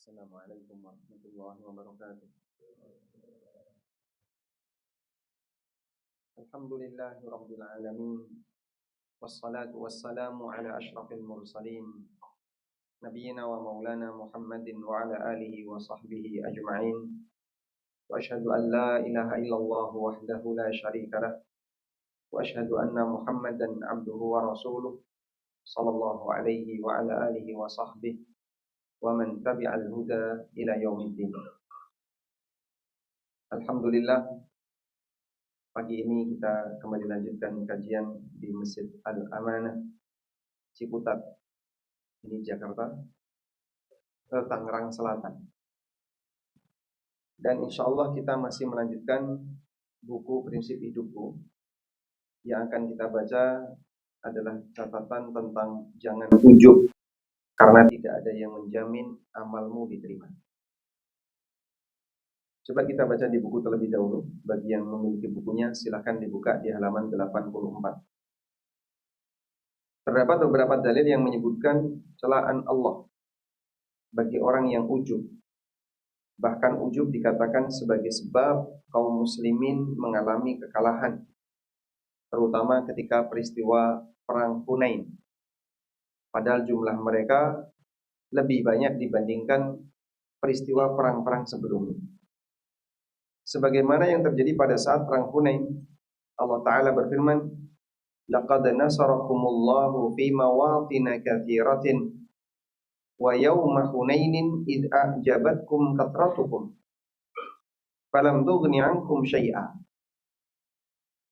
Assalamualaikum warahmatullahi wabarakatuh. Alhamdulillahi rabbil alamin. Wassalatu wassalamu ala asyrafil mursalin. Nabiyyina wa maulana Muhammadin wa ala alihi wa sahbihi ajma'in. Wa asyhadu an la ilaha illallah wahdahu la syarika lah. Wa asyhadu anna Muhammadan abduhu wa rasuluh. Sallallahu alaihi wa ala alihi wa sahbihi wa man tabi'al huda ila yaumiddin. Alhamdulillah, pagi ini kita kembali lanjutkan kajian di Masjid Al-Amanah Ciputat, ini Jakarta, Tangerang Selatan. Dan insya Allah kita masih melanjutkan buku Prinsip Hidupku. Yang akan kita baca adalah catatan tentang jangan ujub, karena tidak ada yang menjamin amalmu diterima. Coba kita baca di buku terlebih dahulu. Bagi yang memiliki bukunya, silakan dibuka di halaman 84. Terdapat beberapa dalil yang menyebutkan celaan Allah bagi orang yang ujub. Bahkan ujub dikatakan sebagai sebab kaum muslimin mengalami kekalahan, terutama ketika peristiwa Perang Hunain. Padahal jumlah mereka lebih banyak dibandingkan peristiwa perang-perang sebelumnya. Sebagaimana yang terjadi pada saat Perang Hunain, Allah Ta'ala berfirman, laqad nasarakumullahu fi mawatina katsiratin wa yawma Hunainin id a'jabatkum katratukum falam tughni 'ankum syai'a.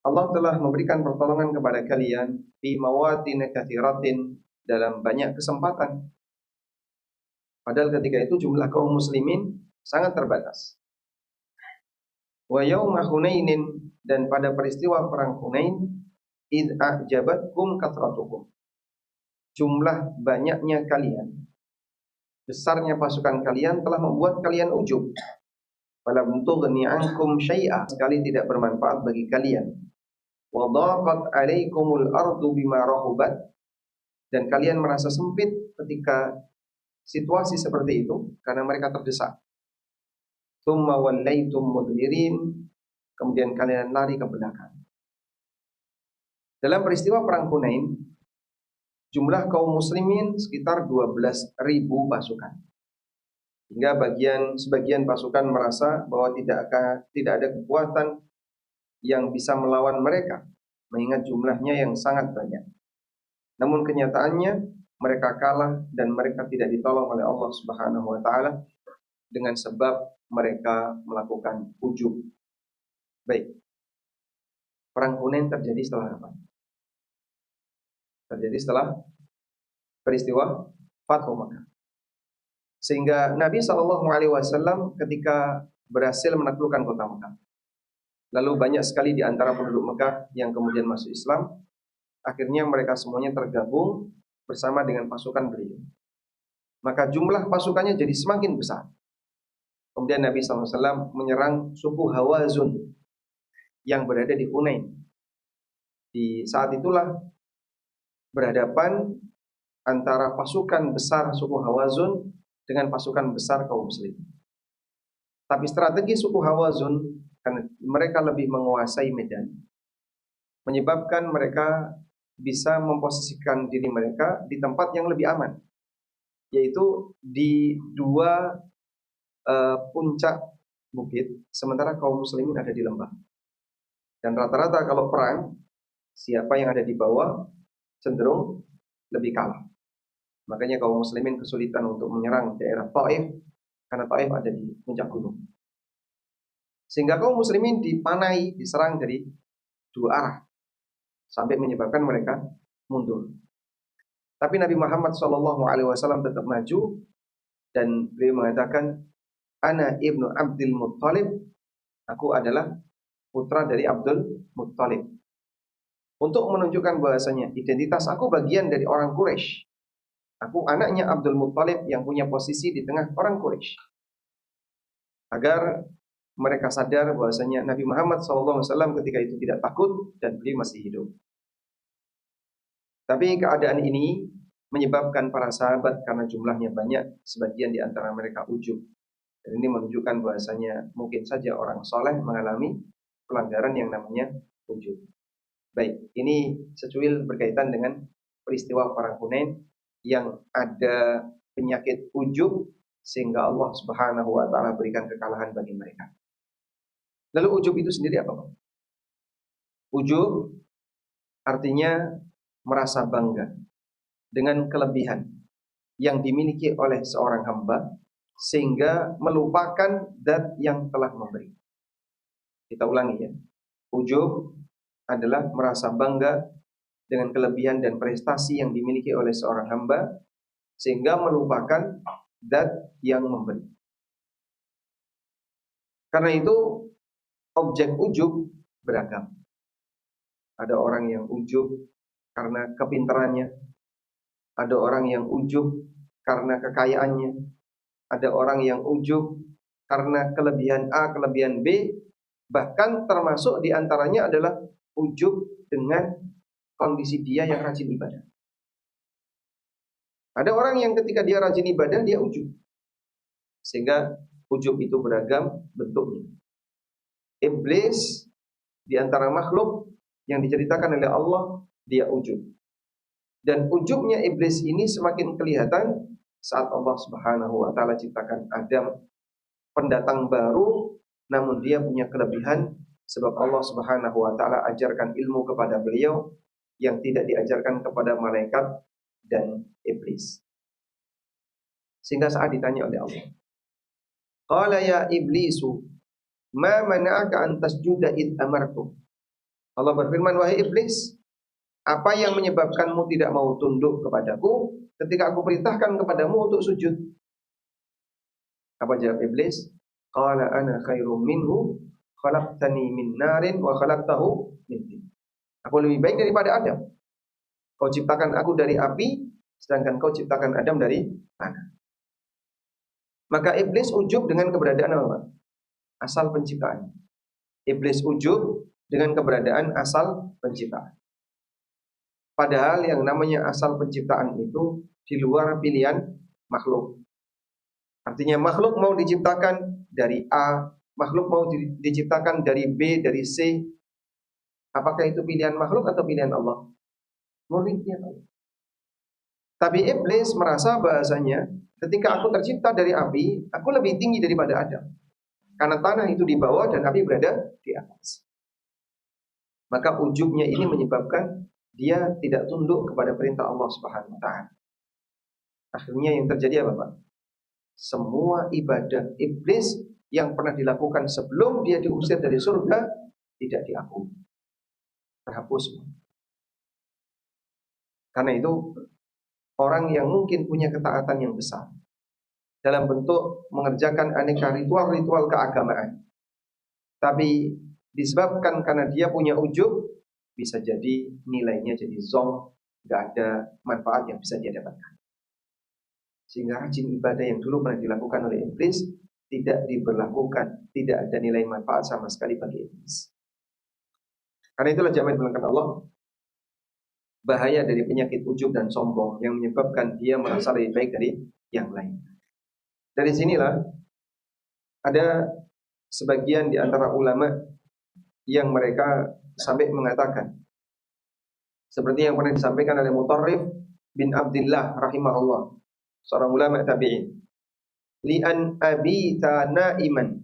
Allah telah memberikan pertolongan kepada kalian fi mawatina katsiratin, dalam banyak kesempatan. Padahal ketika itu jumlah kaum muslimin sangat terbatas. Wa yawma Hunainin, dan pada peristiwa perang Hunain, id a'jabatkum katratukum, jumlah banyaknya kalian, besarnya pasukan kalian telah membuat kalian ujub. Falam tughni 'ankum syai'a, sekali tidak bermanfaat bagi kalian. Wa dhaqat 'alaikumul ardu bima rahubat, dan kalian merasa sempit ketika situasi seperti itu karena mereka terdesak. Tsumma wallaitum mudbirin, kemudian kalian lari ke belakang. Dalam peristiwa perang Hunain, jumlah kaum muslimin sekitar 12.000 pasukan. Hingga sebagian pasukan merasa bahwa tidak ada kekuatan yang bisa melawan mereka, mengingat jumlahnya yang sangat banyak. Namun kenyataannya mereka kalah dan mereka tidak ditolong oleh Allah Subhanahu wa taala dengan sebab mereka melakukan ujub. Baik. Perang Hunain terjadi setelah apa? Terjadi setelah peristiwa Fathu Makkah. Sehingga Nabi SAW ketika berhasil menaklukkan kota Makkah, lalu banyak sekali di antara penduduk Makkah yang kemudian masuk Islam, akhirnya mereka semuanya tergabung bersama dengan pasukan beliau. Maka jumlah pasukannya jadi semakin besar. Kemudian Nabi SAW menyerang suku Hawazun yang berada di Hunain. Di saat itulah berhadapan antara pasukan besar suku Hawazun dengan pasukan besar kaum muslim. Tapi strategi suku Hawazun, karena mereka lebih menguasai medan, menyebabkan mereka bisa memposisikan diri mereka di tempat yang lebih aman, yaitu di dua puncak bukit, sementara kaum muslimin ada di lembah. Dan rata-rata kalau perang, siapa yang ada di bawah cenderung lebih kalah. Makanya kaum muslimin kesulitan untuk menyerang daerah Taif, karena Taif ada di puncak gunung. Sehingga kaum muslimin dipanai, diserang dari dua arah, sampai menyebabkan mereka mundur. Tapi Nabi Muhammad SAW tetap maju, dan beliau mengatakan, Ana ibnu Abdul Muttalib, aku adalah putra dari Abdul Muttalib. Untuk menunjukkan bahasanya identitas aku bagian dari orang Quraisy. Aku anaknya Abdul Muttalib yang punya posisi di tengah orang Quraisy. Agar mereka sadar bahwasanya Nabi Muhammad SAW ketika itu tidak takut dan beliau masih hidup. Tapi keadaan ini menyebabkan para sahabat karena jumlahnya banyak, sebagian di antara mereka ujub. Dan ini menunjukkan bahwasanya mungkin saja orang soleh mengalami pelanggaran yang namanya ujub. Baik, ini secuil berkaitan dengan peristiwa Perang Hunain yang ada penyakit ujub sehingga Allah Subhanahu wa taala berikan kekalahan bagi mereka. Lalu ujub itu sendiri apa, Pak? Ujub artinya merasa bangga dengan kelebihan yang dimiliki oleh seorang hamba sehingga melupakan zat yang telah memberi. Kita ulangi ya. Ujub adalah merasa bangga dengan kelebihan dan prestasi yang dimiliki oleh seorang hamba sehingga melupakan zat yang memberi. Karena itu objek ujub beragam. Ada orang yang ujub karena kepintarannya, ada orang yang ujub karena kekayaannya, ada orang yang ujub karena kelebihan A, kelebihan B, bahkan termasuk diantaranya adalah ujub dengan kondisi dia yang rajin ibadah. Ada orang yang ketika dia rajin ibadah, dia ujub. Sehingga ujub itu beragam bentuknya. Iblis di antara makhluk yang diceritakan oleh Allah, dia ujub. Dan ujubnya iblis ini semakin kelihatan saat Allah Subhanahu wa taala ciptakan Adam, pendatang baru, namun dia punya kelebihan sebab Allah Subhanahu wa taala ajarkan ilmu kepada beliau yang tidak diajarkan kepada malaikat dan iblis. Sehingga saat ditanya oleh Allah, qala ya iblisu ma mana'aka an tasjuda id amartu. Allah berfirman, wahai iblis, apa yang menyebabkanmu tidak mau tunduk kepadaku ketika aku perintahkan kepadamu untuk sujud? Apa jawab iblis? Qala ana khairum minhu khalaqtani min narin wa khalaqtahu min tin. Aku lebih baik daripada Adam. Kau ciptakan aku dari api, sedangkan kau ciptakan Adam dari tanah. Maka iblis ujub dengan keberadaan apa? Asal penciptaan. Iblis ujub dengan keberadaan asal penciptaan. Padahal yang namanya asal penciptaan itu di luar pilihan makhluk. Artinya makhluk mau diciptakan dari A, makhluk mau diciptakan dari B, dari C. Apakah itu pilihan makhluk atau pilihan Allah? Murni pilihan Allah. Tapi iblis merasa bahasanya ketika aku tercipta dari api, aku lebih tinggi daripada Adam. Karena tanah itu di bawah dan api berada di atas. Maka ujubnya ini menyebabkan dia tidak tunduk kepada perintah Allah Subhanahu wa taala. Akhirnya yang terjadi apa, Pak? Semua ibadah iblis yang pernah dilakukan sebelum dia diusir dari surga tidak diakui. Terhapus. Karena itu orang yang mungkin punya ketaatan yang besar dalam bentuk mengerjakan aneka ritual-ritual keagamaan, tapi disebabkan karena dia punya ujub, bisa jadi nilainya jadi zong, gak ada manfaat yang bisa dia dapatkan. Sehingga rajin ibadah yang dulu pernah dilakukan oleh iblis tidak diberlakukan, tidak ada nilai manfaat sama sekali bagi iblis. Karena itulah jamaah dimuliakan Allah, bahaya dari penyakit ujub dan sombong yang menyebabkan dia merasa lebih baik dari yang lain. Dari sinilah ada sebagian di antara ulama yang mereka sampai mengatakan seperti yang pernah disampaikan oleh Mutarrif bin Abdullah rahimahullah, seorang ulama tabi'in, li'an abita na'iman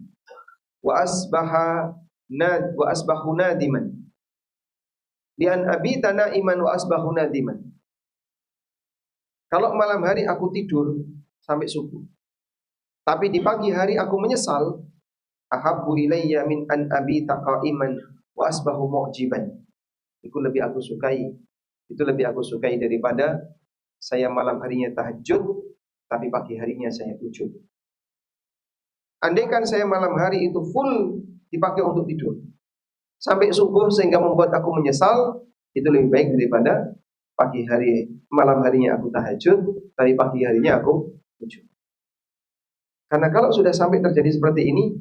wa asbahu nadiman. Li'an abita na'iman wa asbahu nadiman. Kalau malam hari aku tidur sampai subuh, tapi di pagi hari aku menyesal, ahabbu ilayya min an abita qa'iman wa asbahu mu'jiban. Itu lebih aku sukai daripada saya malam harinya tahajud tapi pagi harinya saya ujub. Andaikan saya malam hari itu full dipakai untuk tidur sampai subuh sehingga membuat aku menyesal, itu lebih baik daripada malam harinya aku tahajud tapi pagi harinya aku ujub. Karena kalau sudah sampai terjadi seperti ini,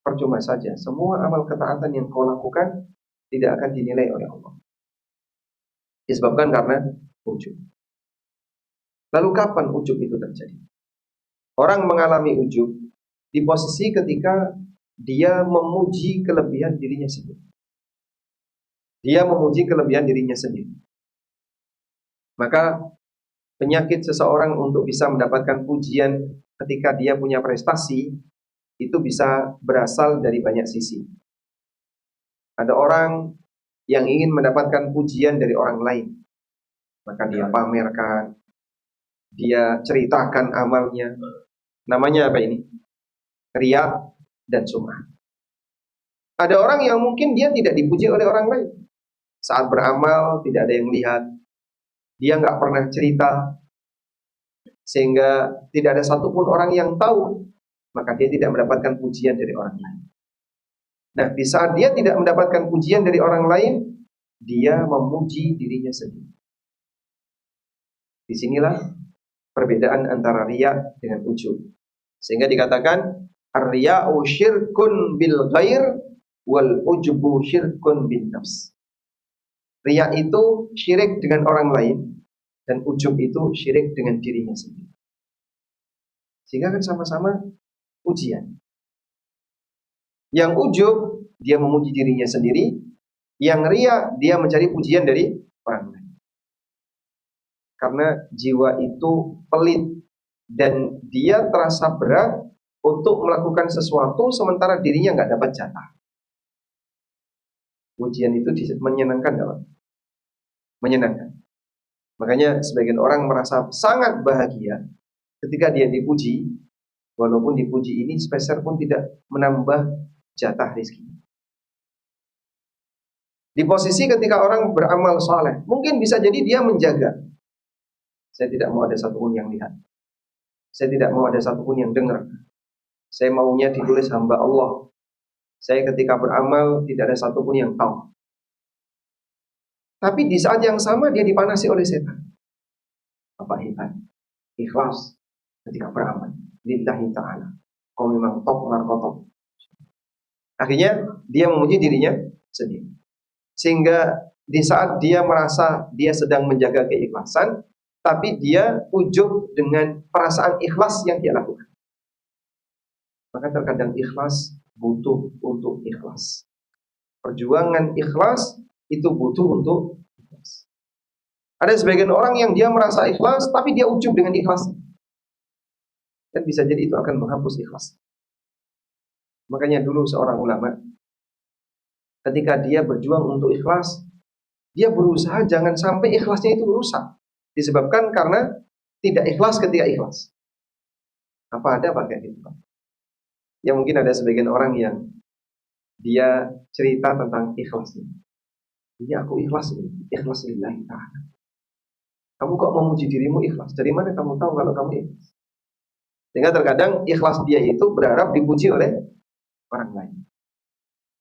percuma saja. Semua amal ketaatan yang kau lakukan tidak akan dinilai oleh Allah. Disebabkan karena ujub. Lalu kapan ujub itu terjadi? Orang mengalami ujub di posisi ketika dia memuji kelebihan dirinya sendiri. Dia memuji kelebihan dirinya sendiri. Maka penyakit seseorang untuk bisa mendapatkan pujian ketika dia punya prestasi itu bisa berasal dari banyak sisi. Ada orang yang ingin mendapatkan pujian dari orang lain, maka dia pamerkan, dia ceritakan amalnya. Namanya apa ini? Riya dan sum'ah. Ada orang yang mungkin dia tidak dipuji oleh orang lain. Saat beramal tidak ada yang lihat. Dia nggak pernah cerita, sehingga tidak ada satupun orang yang tahu. Maka dia tidak mendapatkan pujian dari orang lain. Nah, di saat dia tidak mendapatkan pujian dari orang lain, dia memuji dirinya sendiri. Disinilah perbedaan antara riya dengan ujub. Sehingga dikatakan ar-riya'u syirkun bil ghair wal ujubu syirkun bin nafs. Riya itu syirik dengan orang lain, dan ujub itu syirik dengan dirinya sendiri. Sehingga kan sama-sama pujian. Yang ujub dia memuji dirinya sendiri, yang riya dia mencari pujian dari orang lain. Karena jiwa itu pelit dan dia terasa berat untuk melakukan sesuatu sementara dirinya nggak dapat jatah. Pujian itu menyenangkan dalam menyenangkan. Makanya sebagian orang merasa sangat bahagia ketika dia dipuji, walaupun dipuji ini sepeser pun tidak menambah jatah rezeki. Di posisi ketika orang beramal saleh, mungkin bisa jadi dia menjaga. Saya tidak mau ada satupun yang lihat. Saya tidak mau ada satupun yang dengar. Saya maunya ditulis hamba Allah. Saya ketika beramal tidak ada satupun yang tahu. Tapi di saat yang sama dia dipanasi oleh setan. Apa hebat? Ikhlas ketika beramal. Lillahi ta'ala. Kau memang top markotop. Akhirnya dia memuji dirinya sendiri. Sehingga di saat dia merasa dia sedang menjaga keikhlasan, tapi dia ujub dengan perasaan ikhlas yang dia lakukan. Maka terkadang ikhlas butuh untuk ikhlas. Perjuangan ikhlas itu butuh untuk ikhlas. Ada sebagian orang yang dia merasa ikhlas, tapi dia ujub dengan ikhlas. Dan bisa jadi itu akan menghapus ikhlas. Makanya dulu seorang ulama, ketika dia berjuang untuk ikhlas, dia berusaha jangan sampai ikhlasnya itu rusak. Disebabkan karena tidak ikhlas ketika ikhlas. Apa ada pakai itu? Ya mungkin ada sebagian orang yang dia cerita tentang ikhlas. Ini aku ikhlas ini, ikhlas lillahi ta'ala. Kamu kok memuji dirimu ikhlas? Dari mana kamu tahu kalau kamu ikhlas? Sehingga terkadang ikhlas dia itu berharap dipuji oleh orang lain.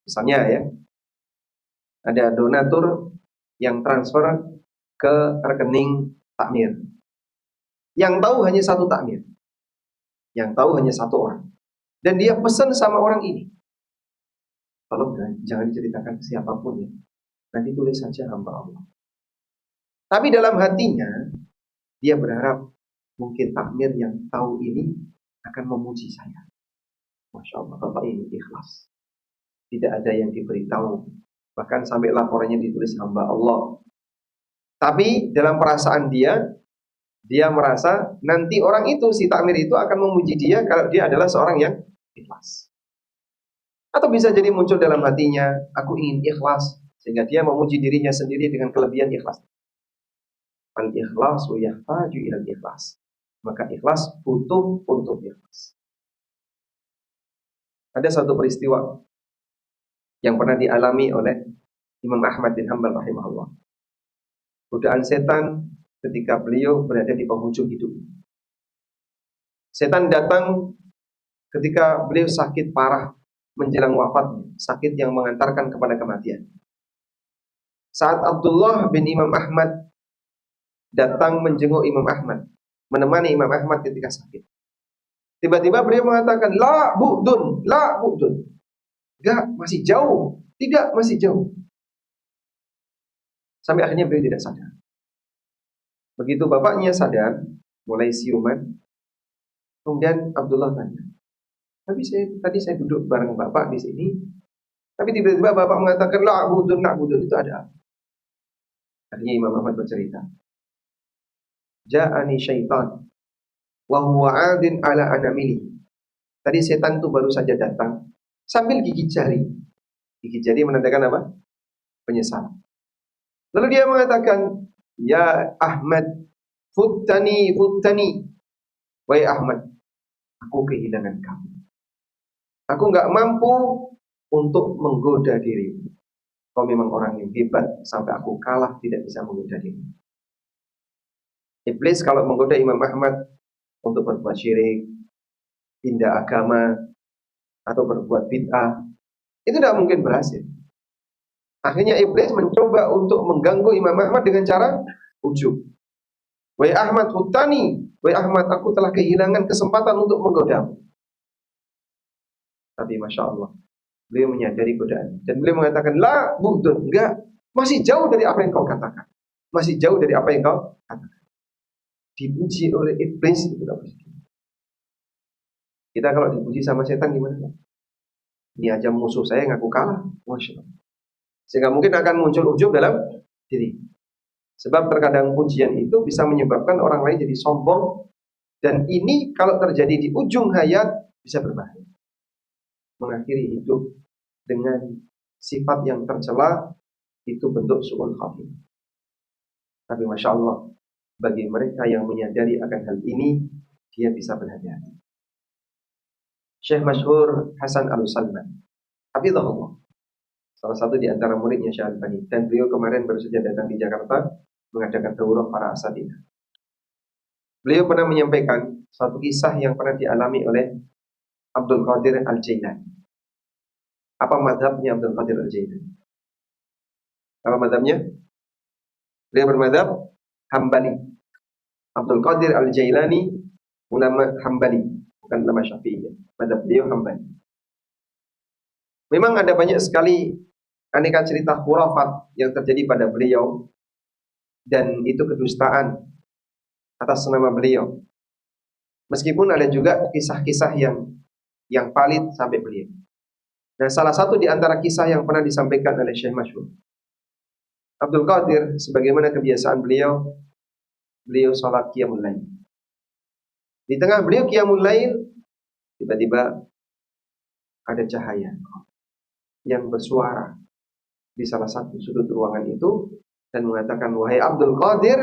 Misalnya ya, ada donatur yang transfer ke rekening takmir. Yang tahu hanya satu takmir. Yang tahu hanya satu orang. Dan dia pesan sama orang ini. Tolong jangan diceritakan ke siapapun ya. Nanti tulis saja hamba Allah. Tapi dalam hatinya dia berharap mungkin takmir yang tahu ini akan memuji saya. Masya Allah, Bapak ini ikhlas. Tidak ada yang diberitahu. Bahkan sampai laporannya ditulis hamba Allah. Tapi dalam perasaan dia merasa nanti orang itu, si takmir itu akan memuji dia kalau dia adalah seorang yang ikhlas. Atau bisa jadi muncul dalam hatinya, aku ingin ikhlas, sehingga dia memuji dirinya sendiri dengan kelebihan ikhlas. Al-ikhlasu yahtaju ilal ikhlas. Maka ikhlas butuh untuk ikhlas. Ada satu peristiwa yang pernah dialami oleh Imam Ahmad bin Hanbal rahimahullah. Godaan setan ketika beliau berada di penghujung hidup. Setan datang ketika beliau sakit parah menjelang wafatnya, sakit yang mengantarkan kepada kematian. Saat Abdullah bin Imam Ahmad datang menjenguk Imam Ahmad, menemani Imam Ahmad ketika sakit, tiba-tiba beliau mengatakan, la bu'dun. Enggak, masih jauh. Tidak, masih jauh. Sampai akhirnya beliau tidak sadar. Begitu bapaknya sadar, mulai siuman. Kemudian Abdullah tanya, tadi saya duduk bareng bapak di sini, tapi tiba-tiba bapak mengatakan la'budun, itu ada apa? Akhirnya Imam Ahmad bercerita, ja'ani syaitan wa huwa 'adin ala anamili. Tadi setan itu baru saja datang sambil gigit jari. Gigit jari menandakan apa? Penyesal. Lalu dia mengatakan, ya Ahmad, futtani. Wahai Ahmad, aku kehilangan kamu. Aku nggak mampu untuk menggoda dirimu. Kau memang orang yang hebat sampai aku kalah tidak bisa menggoda dirimu. Iblis kalau menggoda Imam Ahmad untuk berbuat syirik, pindah agama, atau berbuat bid'ah, itu tidak mungkin berhasil. Akhirnya iblis mencoba untuk mengganggu Imam Ahmad dengan cara ujub. Wahai Ahmad, hutani. Wahai Ahmad, aku telah kehilangan kesempatan untuk menggodamu. Tapi Masya Allah, beliau menyadari godaan. Dan beliau mengatakan, la budun, enggak. Masih jauh dari apa yang kau katakan. Masih jauh dari apa yang kau katakan. Dipuji oleh iblis, itu tidak positif. Kita kalau dipuji sama setan gimana? Ini aja musuh saya ngaku kalah. Masya Allah. Sehingga mungkin akan muncul ujub dalam diri. Sebab terkadang pujian itu bisa menyebabkan orang lain jadi sombong. Dan ini kalau terjadi di ujung hayat bisa berbahaya. Mengakhiri hidup dengan sifat yang tercela, itu bentuk su'ul khatimah. Tapi Masya Allah, bagi mereka yang menyadari akan hal ini, dia bisa berhati-hati. Syekh Masyhur Hasan Al-Salman, hafizahullah, salah satu di antara muridnya Syekh Al-Albani, dan beliau kemarin baru saja datang di Jakarta mengadakan daurah para asatidz. Beliau pernah menyampaikan satu kisah yang pernah dialami oleh Abdul Qadir Al-Jailani. Apa madhabnya Abdul Qadir Al-Jailani? Apa madhabnya? Beliau bermadhab Hambali. Abdul Qadir Al-Jailani ulama Hambali, bukan ulama Syafi'i. Madhab beliau Hambali. Memang ada banyak sekali aneka cerita khurafat yang terjadi pada beliau, dan itu kedustaan atas nama beliau. Meskipun ada juga kisah-kisah yang valid sampai beliau. Nah, salah satu di antara kisah yang pernah disampaikan oleh Syekh Masyhur Abdul Qadir, sebagaimana kebiasaan beliau salat qiyamul lail. Di tengah beliau qiyamul lail, tiba-tiba ada cahaya yang bersuara di salah satu sudut ruangan itu dan mengatakan, wahai Abdul Qadir,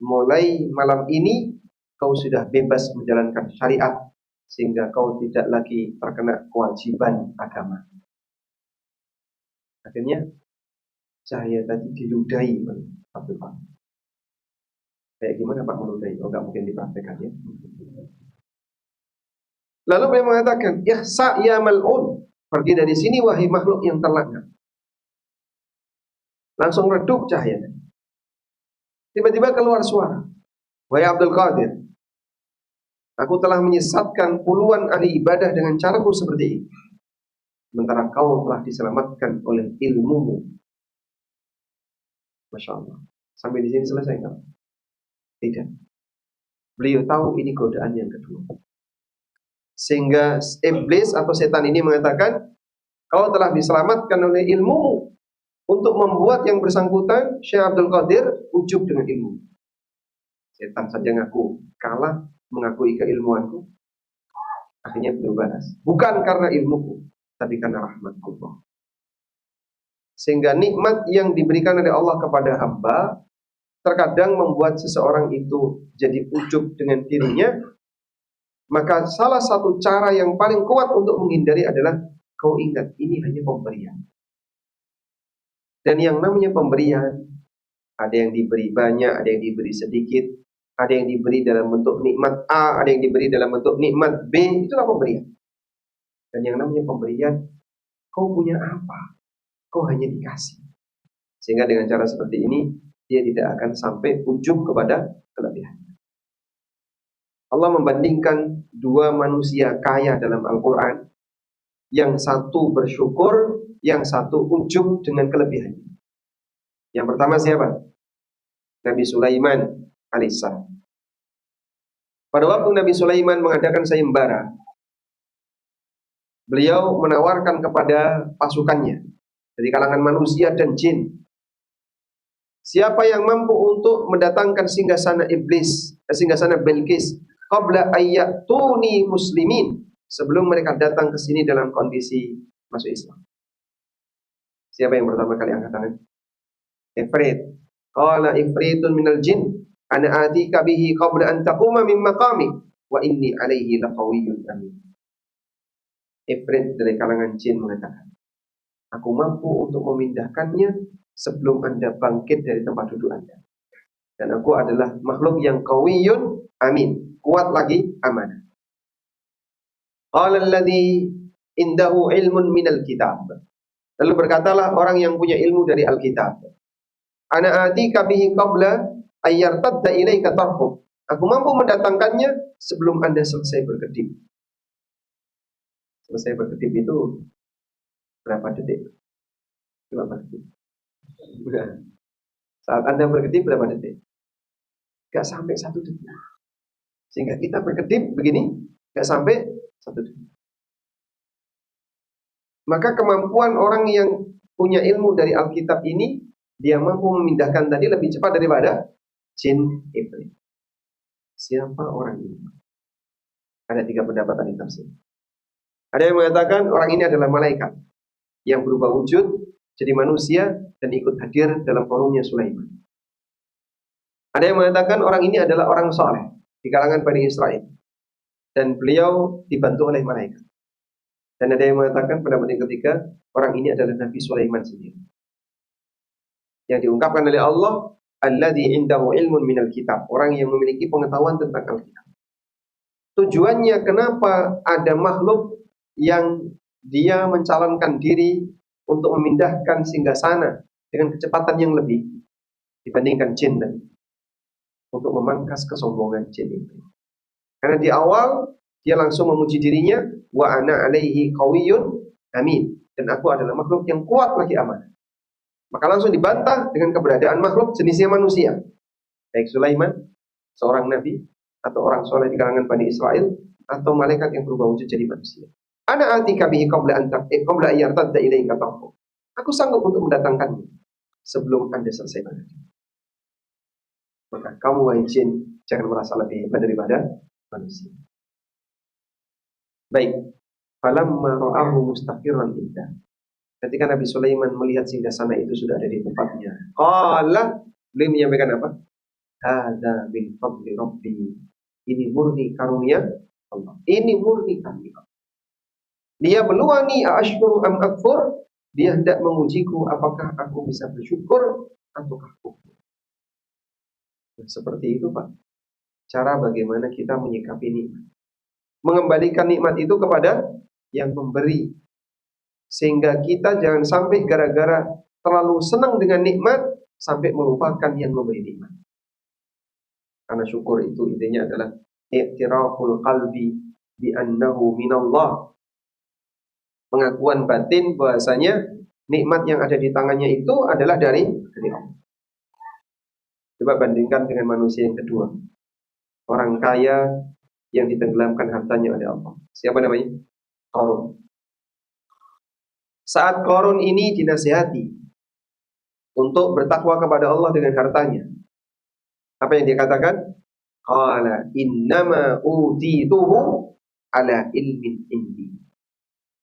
mulai malam ini kau sudah bebas menjalankan syariat, sehingga kau tidak lagi terkena kewajiban agama. Akhirnya cahaya tadi diludahi oleh Abdul Qadir. Kayak gimana Pak meludahi? Oh, gak mungkin dipraktekkan ya. Lalu beliau mengatakan, ihsa ya mal'un, pergi dari sini wahai makhluk yang terlaknat. Langsung redup cahaya. Tiba-tiba keluar suara, wahai Abdul Qadir, aku telah menyesatkan puluhan ahli ibadah dengan caraku seperti ini, sementara kau telah diselamatkan oleh ilmumu. Masya Allah. Sampai di sini selesai kan? Tidak. Beliau tahu ini godaan yang kedua. Sehingga iblis atau setan ini mengatakan, kau telah diselamatkan oleh ilmumu, untuk membuat yang bersangkutan Syekh Abdul Qadir ujub dengan ilmu. Setan saja ngaku kalah, mengakui keilmuanku. Akhirnya beliau balas, bukan karena ilmuku, tapi karena rahmat Allah. Sehingga nikmat yang diberikan oleh Allah kepada hamba terkadang membuat seseorang itu jadi ujub dengan dirinya. Maka salah satu cara yang paling kuat untuk menghindari adalah kau ingat ini hanya pemberian. Dan yang namanya pemberian, ada yang diberi banyak, ada yang diberi sedikit, ada yang diberi dalam bentuk nikmat A, ada yang diberi dalam bentuk nikmat B, itulah pemberian. Dan yang namanya pemberian, kau punya apa? Kau hanya dikasih. Sehingga dengan cara seperti ini, dia tidak akan sampai ujub kepada kelebihan. Allah membandingkan dua manusia kaya dalam Al-Quran. Yang satu bersyukur, yang satu ujub dengan kelebihan. Yang pertama siapa? Nabi Sulaiman alaihissalam. Pada waktu Nabi Sulaiman mengadakan sayembara, beliau menawarkan kepada pasukannya dari kalangan manusia dan jin, siapa yang mampu untuk mendatangkan singgasana singgasana Bilqis qabla ayyatuni muslimin, sebelum mereka datang ke sini dalam kondisi masuk Islam. Siapa yang pertama kali angkat tangan? Ifrit. Qala ifritun minal jin ana atika bihi qabla an taquma min maqami wa inni alaihi laqawiyyun amin. Ifrit dari kalangan jin mengatakan, aku mampu untuk memindahkannya sebelum Anda bangkit dari tempat duduk Anda. Dan aku adalah makhluk yang qawiyyun amin, kuat lagi amanah. Qala alladhi indahu ilmun minal kitab. Lalu berkatalah orang yang punya ilmu dari Alkitab, ana atika bihi qabla ayyartadda ilaika tarfuk. Aku mampu mendatangkannya sebelum Anda selesai berkedip. Selesai berkedip itu berapa detik? Berapa detik? Saat Anda berkedip berapa detik? Gak sampai 1 detik. Sehingga kita berkedip begini, gak sampai 1 detik. Maka kemampuan orang yang punya ilmu dari Alkitab ini, dia mampu memindahkan tadi lebih cepat daripada jin iblis. Siapa orang ini? Ada 3 pendapat tadi tafsir. Ada yang mengatakan orang ini adalah malaikat yang berubah wujud jadi manusia dan ikut hadir dalam forumnya Sulaiman. Ada yang mengatakan orang ini adalah orang soleh di kalangan Bani Israel dan beliau dibantu oleh malaikat. Dan ada yang mengatakan pendapat yang ketiga, orang ini adalah Nabi Sulaiman sendiri yang diungkapkan oleh Allah, alladzi indahu ilmun minal kitab, orang yang memiliki pengetahuan tentang Alkitab. Tujuannya kenapa ada makhluk yang dia mencalonkan diri untuk memindahkan singgasana dengan kecepatan yang lebih dibandingkan jin tadi, untuk memangkas kesombongan jin itu. Karena di awal dia langsung memuji dirinya, wa ana alaihi qawiyyun amin, dan aku adalah makhluk yang kuat lagi amanah. Maka langsung dibantah dengan keberadaan makhluk jenisnya manusia, baik Sulaiman, seorang nabi, atau orang soleh di kalangan Bani Israel, atau malaikat yang berubah wujud jadi manusia. Ana atika bihi qabla ayyartadda ilaika tarfuk. Aku sanggup untuk mendatangkannya sebelum Anda selesai berkedip. Maka kamu wahai jin, jangan merasa lebih hebat daripada manusia. Baik. Falamma ra'ahu mustaqirran indah. Ketika Nabi Sulaiman melihat singgasana itu sudah ada di tempatnya, qala, beliau menyampaikan apa? Hadza min fadli rabbi. Ini murni karunia Allah. Ini murni karunia Allah. Dia beluani ashkuru am akfur. Dia hendak mengujiku apakah aku bisa bersyukur ataukah kufur. Nah, seperti itu Pak, cara bagaimana kita menyikapi nikmat, mengembalikan nikmat itu kepada yang memberi, sehingga kita jangan sampai gara-gara terlalu senang dengan nikmat sampai melupakan yang memberi nikmat. Karena syukur itu intinya adalah i'tiraful qalbi bi annahu minallah, pengakuan batin bahwasanya nikmat yang ada di tangannya itu adalah dari Allah. Coba bandingkan dengan manusia yang kedua, orang kaya yang ditenggelamkan hartanya oleh Allah. Siapa namanya? Qarun. Saat Qarun ini dinasihati untuk bertakwa kepada Allah dengan hartanya, apa yang dia katakan? Qala innama utituhu ala ilmin indi.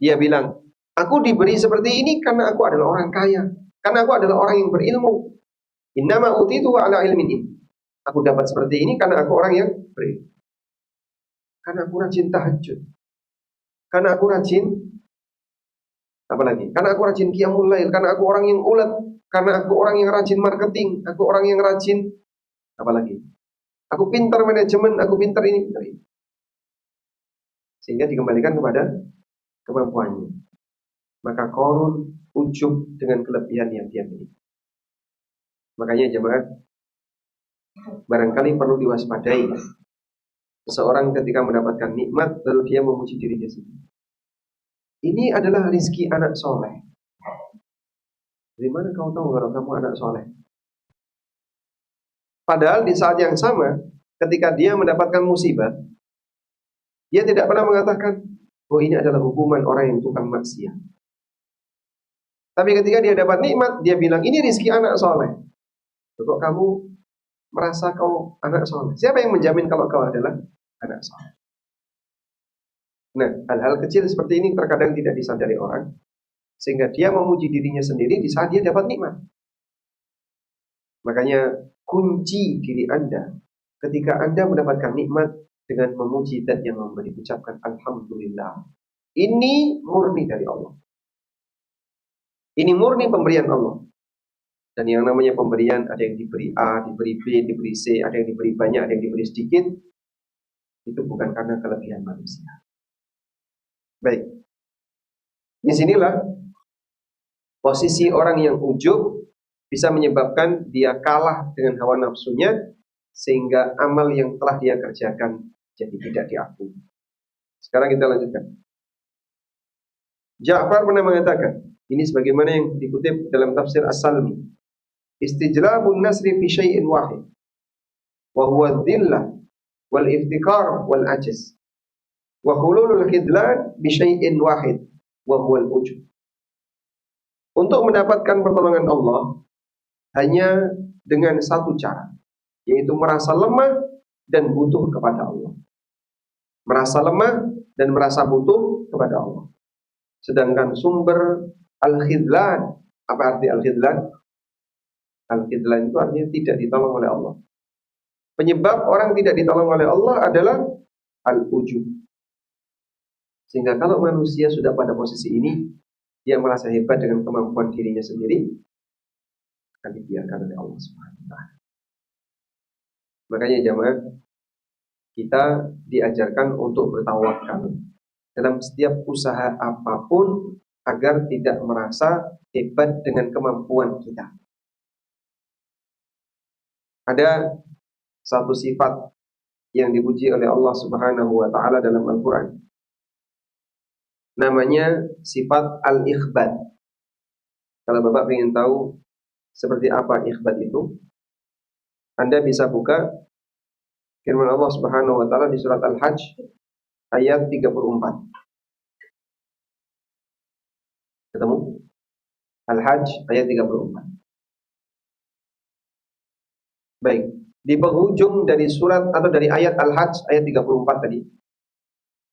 Dia bilang, aku diberi seperti ini karena aku adalah orang kaya, karena aku adalah orang yang berilmu. Innama utituhu ala ilmin indi. Aku dapat seperti ini karena aku orang yang berilmu. Karena aku rajin tahajud, karena aku rajin apalagi? Karena aku rajin qiyamul lail, karena aku orang yang ulet, karena aku orang yang rajin marketing, aku orang yang rajin apalagi? Aku pintar manajemen, aku pintar ini, pintar ini. Sehingga dikembalikan kepada kemampuannya. Maka Qarun ujub dengan kelebihan yang dia miliki. Makanya jemaah, barangkali perlu diwaspadai seseorang ketika mendapatkan nikmat lalu dia memuji dirinya sendiri. Ini adalah rizki anak soleh. Dari mana kau tahu kalau kamu anak soleh? Padahal di saat yang sama, ketika dia mendapatkan musibah, dia tidak pernah mengatakan, oh ini adalah hukuman orang yang tukang maksiat. Tapi ketika dia dapat nikmat, dia bilang, ini rezeki anak soleh. Kok kamu merasa kau anak soleh? Siapa yang menjamin kalau kau adalah anak soleh? Nah, hal-hal kecil seperti ini terkadang tidak disadari orang, sehingga dia memuji dirinya sendiri di saat dia dapat nikmat. Makanya kunci diri Anda ketika Anda mendapatkan nikmat dengan memuji zat yang memberi, ucapkan alhamdulillah. Ini murni dari Allah. Ini murni pemberian Allah. Dan yang namanya pemberian, ada yang diberi A, diberi B, diberi C, ada yang diberi banyak, ada yang diberi sedikit. Itu bukan karena kelebihan manusia. Baik. Disinilah posisi orang yang ujub bisa menyebabkan dia kalah dengan hawa nafsunya, sehingga amal yang telah dia kerjakan jadi tidak diakui. Sekarang kita lanjutkan. Ja'far pernah mengatakan, ini sebagaimana yang dikutip dalam tafsir As-Salmi, istijlabun nasri fi syai'in wahid wa huwa dhillah wal iftikar wal ajiz wa hululul khidlan bi syai'in wahid wa huwa al-ujub. Untuk mendapatkan pertolongan Allah hanya dengan satu cara, yaitu merasa lemah dan butuh kepada Allah. Merasa lemah dan merasa butuh kepada Allah. Sedangkan sumber al-khidlan, apa arti al-khidlan? Al-khidlan itu artinya tidak ditolong oleh Allah. Penyebab orang tidak ditolong oleh Allah adalah al-ujub. Sehingga kalau manusia sudah pada posisi ini, dia merasa hebat dengan kemampuan dirinya sendiri, akan dibiarkan oleh Allah Subhanahu wa taala. Makanya jemaah, kita diajarkan untuk bertawakal dalam setiap usaha apapun agar tidak merasa hebat dengan kemampuan kita. Ada satu sifat yang dipuji oleh Allah Subhanahu wa taala dalam Al-Qur'an. Namanya sifat al-ikhbad. Kalau Bapak ingin tahu seperti apa ikhbad itu, Anda bisa buka firman Allah Subhanahu wa taala di surat Al-Hajj ayat 34. Ketemu? Al-Hajj ayat 34. Baik, di penghujung dari surat atau dari ayat Al-Hajj ayat 34 tadi,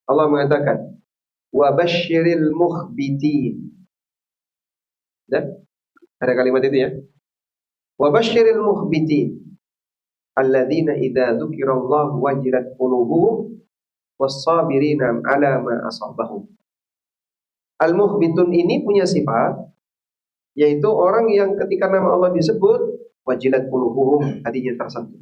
Allah mengatakan, wa basyiril mukhbitin. Dan ada kalimat itu ya. Wa basyiril mukhbitin alladzina idza dzukirallahu wajilat qulubuhum was-sabirina 'ala ma asabahum. Al-mukhbitun ini punya sifat, yaitu orang yang ketika nama Allah disebut wajilat qulubuhum, hatinya tersentuh.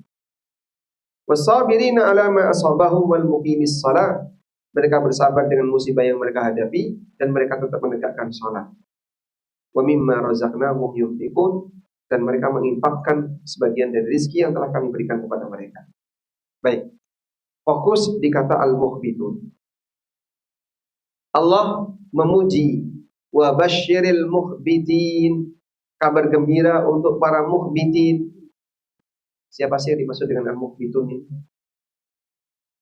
Was-sabirina 'ala ma asabahum wal muqimis shalah. Mereka bersabar dengan musibah yang mereka hadapi dan mereka tetap menegakkan salat. Wa mimma razaqnahum yunfiqun, dan mereka menginfakkan sebagian dari rezeki yang telah kami berikan kepada mereka. Baik. Fokus di kata al-mukhbitun. Allah memuji wa basyiril mukhbitin, kabar gembira untuk para mukhbitin. Siapa sih yang dimaksud dengan al-mukhbitun ini?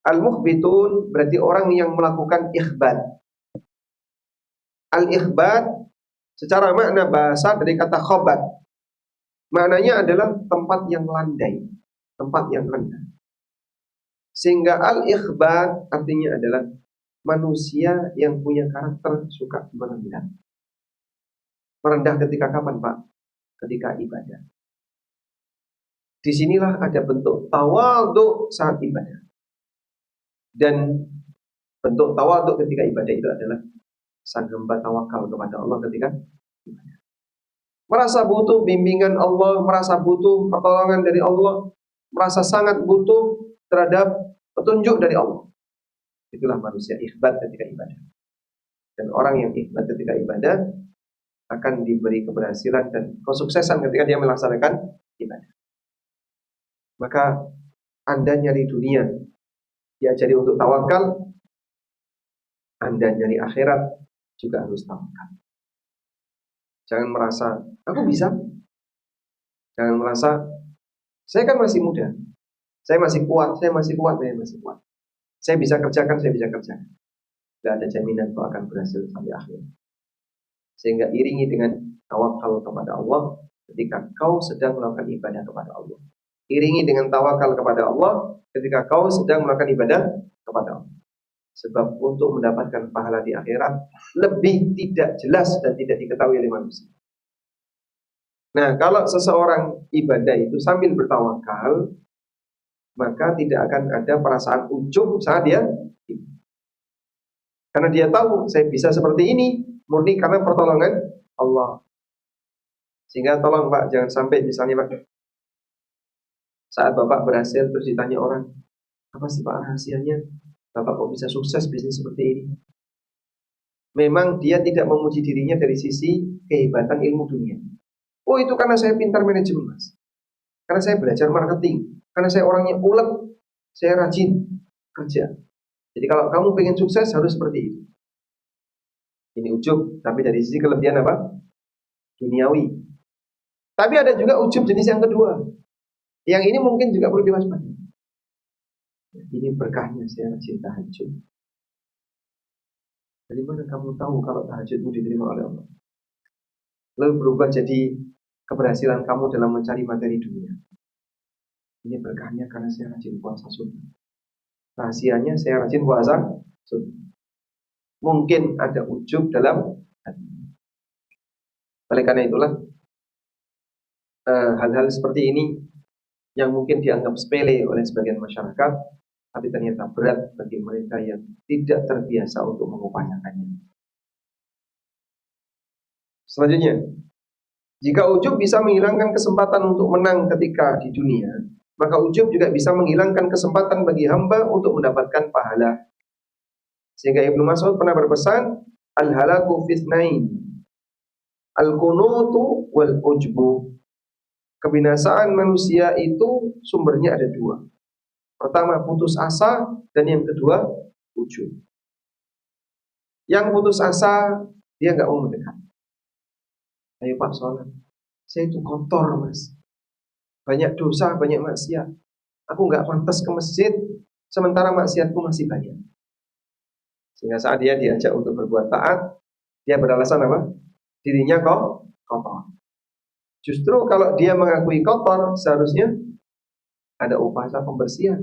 Al-mukhbitun berarti orang yang melakukan ikhbad. Al-ikhbad secara makna bahasa dari kata khobat. Maknanya adalah tempat yang landai, tempat yang rendah. Sehingga al-ikhbad artinya adalah manusia yang punya karakter suka merendah. Merendah ketika kapan, Pak? Ketika ibadah. Disinilah ada bentuk tawadhu saat ibadah. Dan bentuk tawadhu ketika ibadah itu adalah sang hamba tawakal kepada Allah ketika ibadah. Merasa butuh bimbingan Allah, merasa butuh pertolongan dari Allah, merasa sangat butuh terhadap petunjuk dari Allah. Itulah manusia ikhbad ketika ibadah. Dan orang yang ikhbad ketika ibadah akan diberi keberhasilan dan kesuksesan ketika dia melaksanakan ibadah. Maka Anda nyari dunia, diajari untuk tawakal. Anda nyari akhirat juga harus tawakal. Jangan merasa aku bisa. Jangan merasa saya kan masih muda, Saya masih kuat, saya masih kuat, saya masih kuat. Saya bisa kerjakan, saya bisa kerjakan. Tidak ada jaminan kau akan berhasil sampai akhir. Sehingga iringi dengan tawakal kepada Allah ketika kau sedang melakukan ibadah kepada Allah. Iringi dengan tawakal kepada Allah ketika kau sedang melakukan ibadah kepada Allah. Sebab untuk mendapatkan pahala di akhirat lebih tidak jelas dan tidak diketahui oleh manusia. Nah, kalau seseorang ibadah itu sambil bertawakal, maka tidak akan ada perasaan ujub saat dia, karena dia tahu saya bisa seperti ini murni karena pertolongan Allah. Sehingga tolong Pak, jangan sampai misalnya Pak, saat Bapak berhasil terus ditanya orang, apa sih Pak rahasianya Bapak kok bisa sukses bisnis seperti ini? Memang dia tidak memuji dirinya dari sisi kehebatan ilmu dunia. Oh, itu karena saya pintar manajemen Mas, karena saya belajar marketing, karena saya orangnya ulet, saya rajin kerja. Jadi kalau kamu pengen sukses harus seperti itu. Ini ujub, tapi dari sisi kelebihan apa? Duniawi. Tapi ada juga ujub jenis yang kedua. Yang ini mungkin juga perlu diwaspadai. Ini berkahnya saya rajin tahajud. Dari mana kamu tahu kalau tahajudmu diterima oleh Allah? Lalu berubah jadi keberhasilan kamu dalam mencari materi dunia. Ini berkahnya karena saya rajin puasa sunnah. Rahasianya saya rajin puasa sunnah. Mungkin ada ujub dalam hati. Oleh karena itulah hal-hal seperti ini yang mungkin dianggap sepele oleh sebagian masyarakat, tapi ternyata berat bagi mereka yang tidak terbiasa untuk mengupayakannya. Selanjutnya, jika ujub bisa menghilangkan kesempatan untuk menang ketika di dunia, maka ujub juga bisa menghilangkan kesempatan bagi hamba untuk mendapatkan pahala. Sehingga Ibnu Mas'ud pernah berpesan, al-halaku fitnain, al-qunutu wal ujbu. Kebinasaan manusia itu sumbernya ada dua. Pertama putus asa, dan yang kedua ujub. Yang putus asa, dia gak mau mendekat. Ayo Pak sholat, saya itu kotor Mas, banyak dosa, banyak maksiat, aku gak pantas ke masjid, sementara maksiatku masih banyak. Sehingga saat dia diajak untuk berbuat taat, dia beralasan apa? Dirinya kok kotor. Justru kalau dia mengakui kotor, seharusnya ada upaya pembersihan.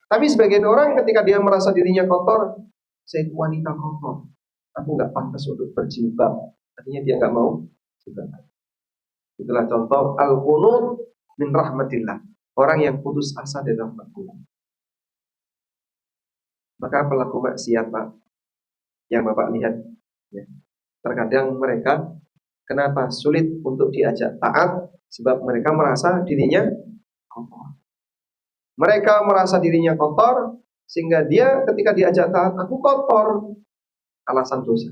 Tapi sebagian orang ketika dia merasa dirinya kotor, saya itu wanita kotor, aku gak pantas untuk berjilbab. Artinya dia gak mau jilbab. Itulah contoh al-qunut min rahmatillah, orang yang putus asa dari rahmat Allah. Maka pelaku maksiat Pak, yang Bapak lihat ya, terkadang mereka kenapa sulit untuk diajak taat? Sebab mereka merasa dirinya kotor. Mereka merasa dirinya kotor, sehingga dia ketika diajak taat, aku kotor, alasan dosa.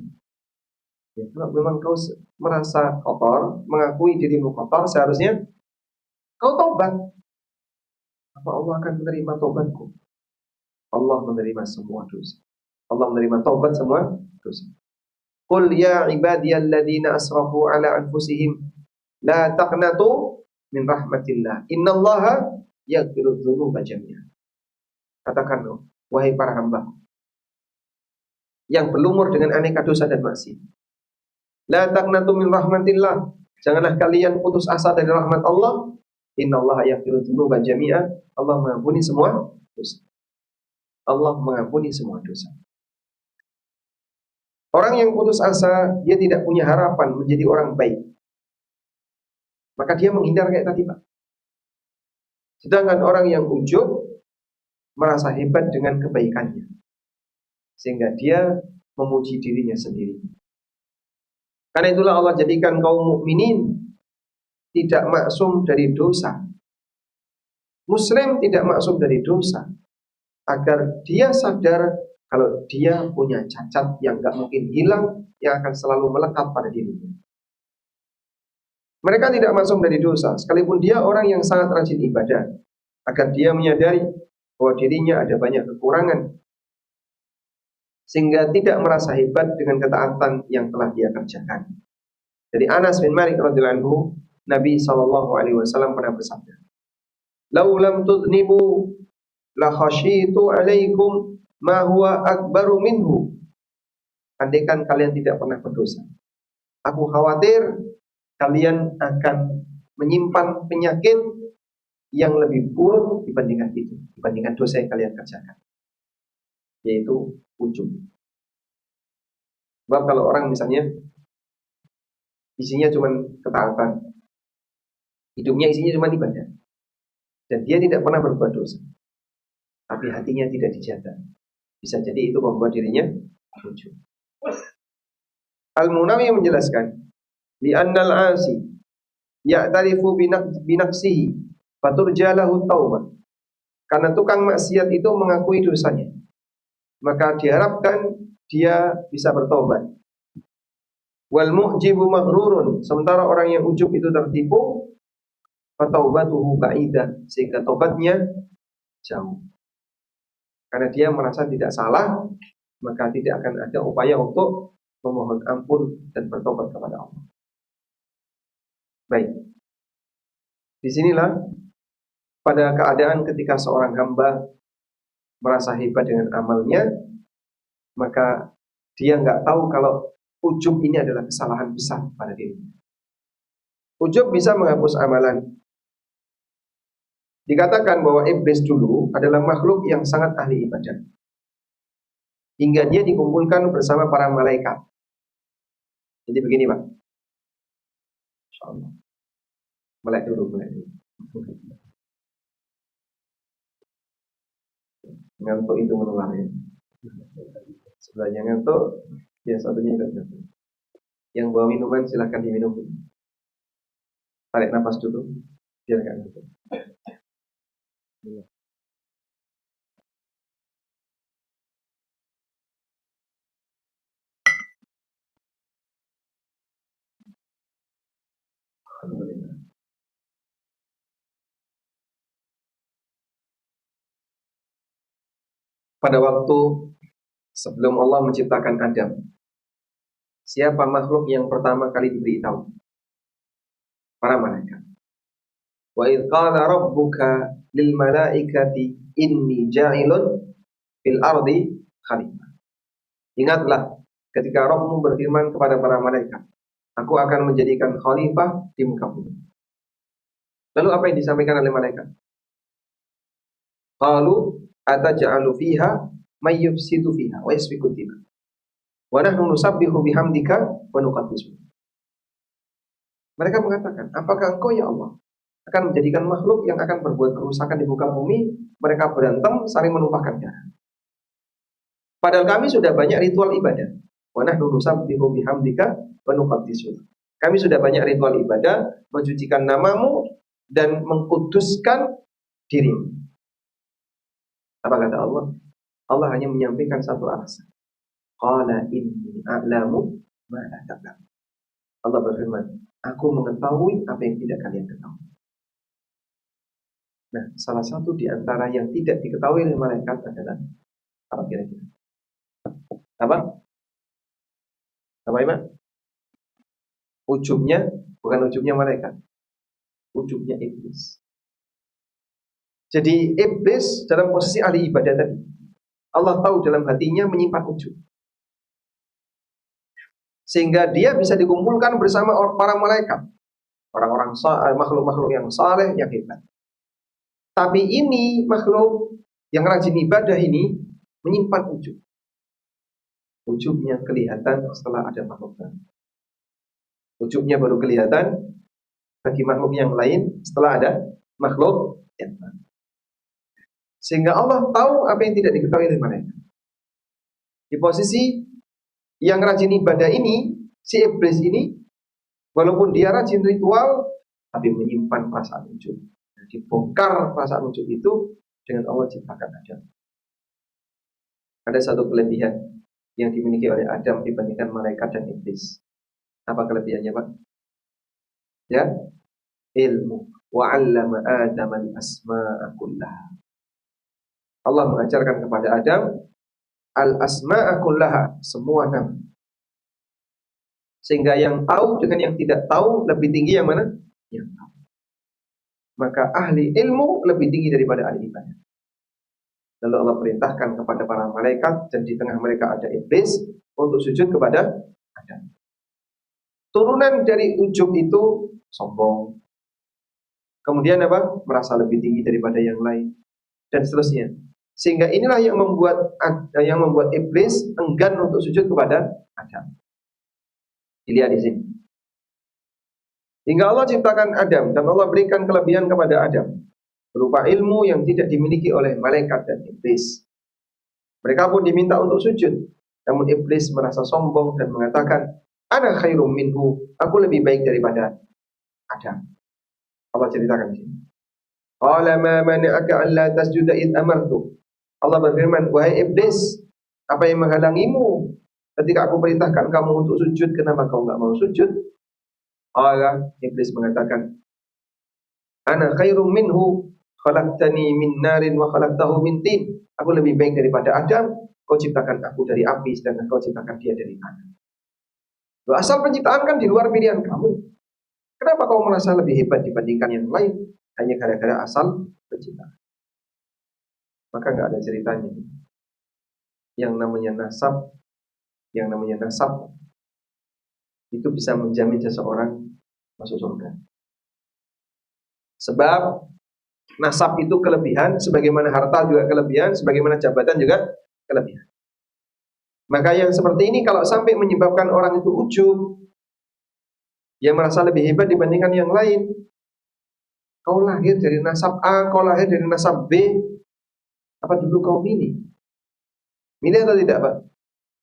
Ya, kalau memang kau merasa kotor, mengakui dirimu kotor, seharusnya kau taubat. Apa Allah akan menerima taubatku? Allah menerima semua dosa. Allah menerima taubat semua dosa. Qul ya ibadiyalladzina asrafu ala anfusihim la taqnatu min rahmatillah. Innallaha yaghfiru dzunuba jami'an. Katakan wahai para hamba yang berlumur dengan aneka dosa dan maksiat. La taqnatu min rahmatillah. Janganlah kalian putus asa dari rahmat Allah. Innallaha yaghfiru dzunuba jami'an. Allah mengampuni semua dosa. Allah mengampuni semua dosa. Orang yang putus asa, dia tidak punya harapan menjadi orang baik, maka dia menghindar kayak tadi Pak. Sedangkan orang yang ujub merasa hebat dengan kebaikannya, sehingga dia memuji dirinya sendiri. Karena itulah Allah jadikan kaum mukminin tidak maksum dari dosa. Muslim tidak maksum dari dosa, agar dia sadar kalau dia punya cacat yang gak mungkin hilang, yang akan selalu melekat pada dirinya. Mereka tidak maksum dari dosa, sekalipun dia orang yang sangat rajin ibadah, agar dia menyadari bahwa dirinya ada banyak kekurangan, sehingga tidak merasa hebat dengan ketaatan yang telah dia kerjakan. Dari Anas bin Malik radhiyallahu anhu, Nabi SAW pernah bersabda, "Lau lam tudnibu la khasyitu 'alaikum ma huwa akbaru minhu." Andaikan kalian tidak pernah berdosa, aku khawatir kalian akan menyimpan penyakit yang lebih buruk dibandingkan itu, dibandingkan dosa yang kalian kerjakan, yaitu ujub. Sebab kalau orang misalnya isinya cuma ketaatan, hidupnya isinya cuma ibadah, dan dia tidak pernah berbuat dosa, tapi hatinya tidak dijaga, bisa jadi itu membuat dirinya ujub. Al-Munawi menjelaskan, li'annal 'asi ya'tarifu binaqsihi faturja lahu taubah. Karena tukang maksiat itu mengakui dosanya, maka diharapkan dia bisa bertobat. Wal mu'jibu maghrurun, sementara orang yang ujub itu tertipu, fataubatuhu ba'idah, sehingga tobatnya jauh. Karena dia merasa tidak salah, maka tidak akan ada upaya untuk memohon ampun dan bertobat kepada Allah. Baik. Disinilah pada keadaan ketika seorang hamba merasa hebat dengan amalnya, maka dia nggak tahu kalau ujub ini adalah kesalahan besar pada dirinya. Ujub bisa menghapus amalan. Dikatakan bahwa iblis dulu adalah makhluk yang sangat ahli ibadah, hingga dia dikumpulkan bersama para malaikat. Jadi begini Pak, insyaallah. Melek dulu. Ngantuk itu menular ya. Sebenarnya ngantuk, ya satunya itu. Yang bawa minuman silahkan diminum. Tarik nafas dulu, biar nggak ngantuk. Alhamdulillah. Pada waktu sebelum Allah menciptakan Adam, siapa makhluk yang pertama kali diberitahu? Para malaikat. Wa idh qala rabbuka lil malaikati inni ja'ilun fil ardi khalifah. Ingatlah ketika Rabbmu berfirman kepada para malaikat, aku akan menjadikan khalifah di muka bumi. Lalu apa yang disampaikan oleh malaikat? Qalu ataj'alu fiha may yufsidu fiha wa yasfiku dima wa nahnu nusabbihu bihamdika wa nuqaddisu. Mereka mengatakan, apakah engkau ya Allah akan menjadikan makhluk yang akan berbuat kerusakan di muka bumi, mereka berantem saling menumpahkan darah. Padahal kami sudah banyak ritual ibadah. Wa nahnu nusabbihu bihamdika wa nuqaddisu. Kami sudah banyak ritual ibadah, mensucikan namamu dan mengkuduskan dirimu. Apa kata Allah? Allah hanya menyampaikan satu alasan. Qala inni a'lamu ma la ta'lamu. Allah berfirman, aku mengetahui apa yang tidak kalian ketahui. Nah, salah satu di antara yang tidak diketahui oleh malaikat adalah apa kira-kira? Apa? Apa Iman? Ujubnya, bukan ujubnya malaikat, ujubnya iblis. Jadi iblis dalam posisi ahli ibadah tadi, Allah tahu dalam hatinya menyimpan ujub, sehingga dia bisa dikumpulkan bersama para malaikat, orang-orang makhluk-makhluk yang saleh, yang hebat. Tapi ini makhluk yang rajin ibadah ini menyimpan ujub. Ujubnya kelihatan setelah ada makhluk lain. Ujubnya baru kelihatan bagi makhluk yang lain setelah ada makhluk yang lain. Sehingga Allah tahu apa yang tidak diketahui oleh mereka. Di posisi yang rajin ibadah ini, si iblis ini, walaupun dia rajin ritual, tapi menyimpan perasaan ujub. Dibongkar perasaan ujub itu dengan Allah ciptakan Adam. Ada satu kelebihan yang dimiliki oleh Adam dibandingkan malaikat dan iblis. Apa kelebihannya Pak? Ya, ilmu. Wa 'allama Adam al-asma'a kullaha. Allah mengajarkan kepada Adam al-asma'a kullaha, semua nama. Sehingga yang tahu dengan yang tidak tahu lebih tinggi yang mana? Yang tahu. maka ahli ilmu lebih tinggi daripada ahli ibadah. Lalu Allah perintahkan kepada para malaikat, dan di tengah mereka ada iblis, untuk sujud kepada Adam. Turunan dari ujub itu sombong. Kemudian apa? Merasa lebih tinggi daripada yang lain, dan seterusnya. Sehingga inilah yang membuat iblis enggan untuk sujud kepada Adam. Dilihat di sini. Hingga Allah ciptakan Adam, dan Allah berikan kelebihan kepada Adam berupa ilmu yang tidak dimiliki oleh malaikat dan iblis. Mereka pun diminta untuk sujud, namun iblis merasa sombong dan mengatakan, "Ana khairum minhu," aku lebih baik daripada Adam. Allah ceritakan di sini. Qala ma mana'aka alla tasjuda id amartu. Allah berfirman, "Wahai iblis, apa yang menghalangimu ketika aku perintahkan kamu untuk sujud, kenapa kau enggak mau sujud?" Qala, iblis mengatakan, "Ana khairum minhu, khalaqtani min narin wa khalaqtahu min tin." Aku lebih baik daripada Adam, kau ciptakan aku dari api, sedangkan kau ciptakan dia dari tanah. Asal penciptaan kan di luar pilihan kamu. Kenapa kau merasa lebih hebat dibandingkan yang lain hanya gara-gara asal penciptaan? Maka nggak ada ceritanya. Yang namanya nasab itu bisa menjamin seseorang masuk surga. Sebab nasab itu kelebihan, sebagaimana harta juga kelebihan, sebagaimana jabatan juga kelebihan. Maka yang seperti ini kalau sampai menyebabkan orang itu ujub, yang merasa lebih hebat dibandingkan yang lain. Kau lahir dari nasab A, kau lahir dari nasab B, apa dulu kau milih? Milih atau tidak, Pak?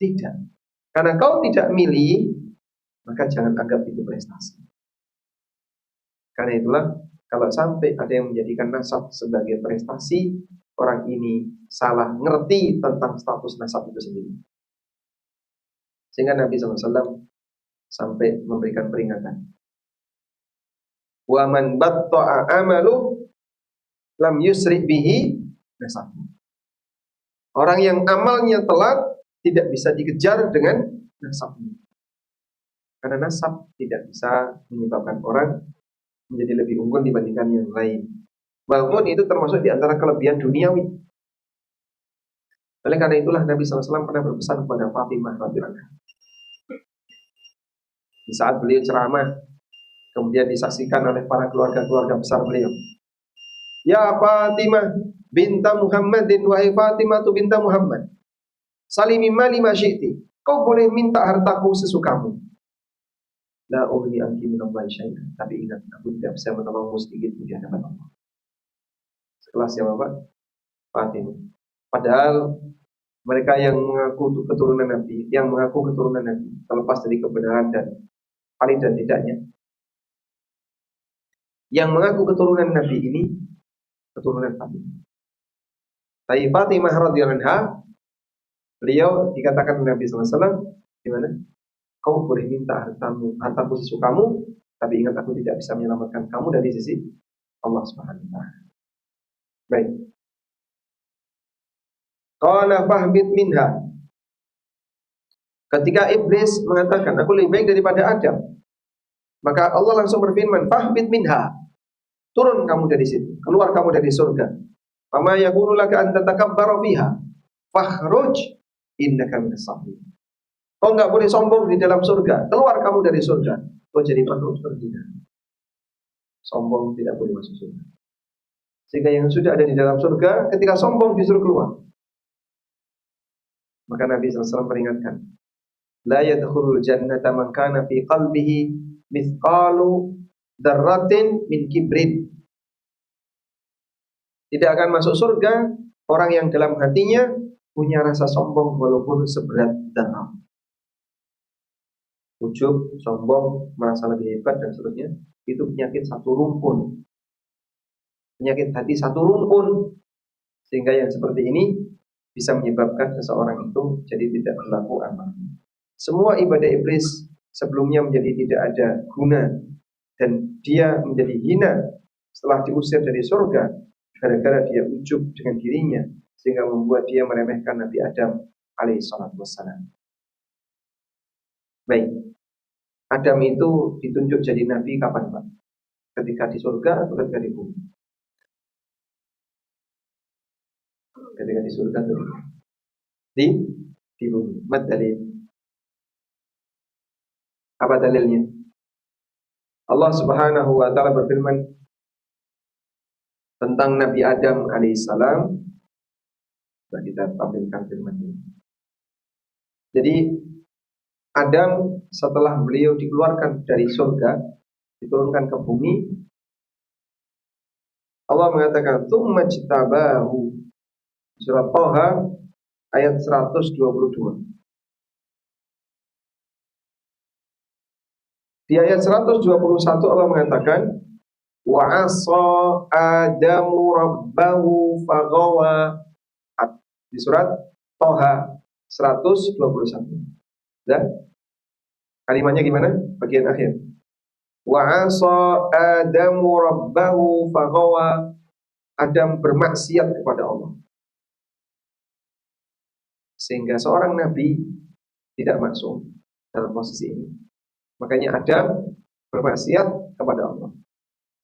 Tidak. Karena kau tidak milih, maka jangan anggap itu prestasi. Karena itulah, kalau sampai ada yang menjadikan nasab sebagai prestasi, orang ini salah ngerti tentang status nasab itu sendiri. Sehingga Nabi SAW sampai memberikan peringatan. Wa man batta'a amalu lam yusri bihi nasab. Orang yang amalnya telat tidak bisa dikejar dengan nasabnya. Karena nasab tidak bisa menyebabkan orang menjadi lebih unggul dibandingkan yang lain. Walaupun itu termasuk di antara kelebihan duniawi. Oleh karena itulah Nabi SAW pernah berpesan kepada Fatimah radhiyallahu anha. Di saat beliau ceramah, kemudian disaksikan oleh para keluarga-keluarga besar beliau. Ya Fatimah binta Muhammadin, wahai Fatimah tu binta Muhammad, salimi mali ma syi'ti. Kau boleh minta hartaku sesukamu. La ughni anki minallahi syai'an. Tapi ingat, aku tidak bisa menolongmu sedikit di hadapan Allah. Sekelas siapa, Pak? Fatimah. Padahal mereka yang mengaku keturunan Nabi, terlepas dari kebenaran dan paling dan tidaknya, yang mengaku keturunan Nabi ini keturunan Fatimah. Tapi Fatimah radhiyallahu anha, beliau dikatakan Nabi SAW, gimana? Kau boleh minta hartaku sesukamu, tapi ingat aku tidak bisa menyelamatkan kamu dari sisi Allah Subhanahu wa taala. Baik. Qala fahbit minha. Ketika iblis mengatakan, aku lebih baik daripada Adam, maka Allah langsung berfirman, fahbit minha. Turun kamu dari situ, keluar kamu dari surga. Fama yakunu laka an tatakabbara fiha, fakhruj innaka minas sagirin. Kau enggak boleh sombong di dalam surga, keluar kamu dari surga. Kau jadi makhluk terhina. Sombong tidak boleh masuk surga. Sehingga yang sudah ada di dalam surga, ketika sombong disuruh keluar. Maka Nabi SAW peringatkan, la yadkhulul jannata man kana fi qalbihi mithqalu dzarratin min kibrin. Tidak akan masuk surga orang yang dalam hatinya punya rasa sombong walaupun seberat dzarrah. Ujub, sombong, merasa lebih hebat dan seterusnya, itu penyakit satu rumpun. Penyakit hati satu rumpun. Sehingga yang seperti ini bisa menyebabkan seseorang itu jadi tidak berlaku amal. Semua ibadah iblis sebelumnya menjadi tidak ada guna, dan dia menjadi hina setelah diusir dari surga gara-gara dia ujub dengan dirinya, sehingga membuat dia meremehkan Nabi Adam alaihissalatu wassalam. Baik, Adam itu ditunjuk jadi nabi kapan, Pak? Ketika di surga atau ketika di bumi? Ketika di surga atau di bumi. Mat dalil. Apa dalilnya? Allah Subhanahu wa taala berfirman tentang Nabi Adam alaihissalam. Kita tampilkan firman ini. Jadi Adam setelah beliau dikeluarkan dari surga, diturunkan ke bumi, Allah mengatakan tsumma jtabahu. Surat Thaha ayat 122. Di ayat 121 Allah mengatakan wa asa adamu rabbahu faghawa. Di surat Thaha 121. Dan kalimatnya gimana? Bagian akhir. Wa asa adamu rabbahu faghawa. Adam bermaksiat kepada Allah. Sehingga seorang nabi tidak masuk dalam posisi ini. Makanya Adam bermaksiat kepada Allah.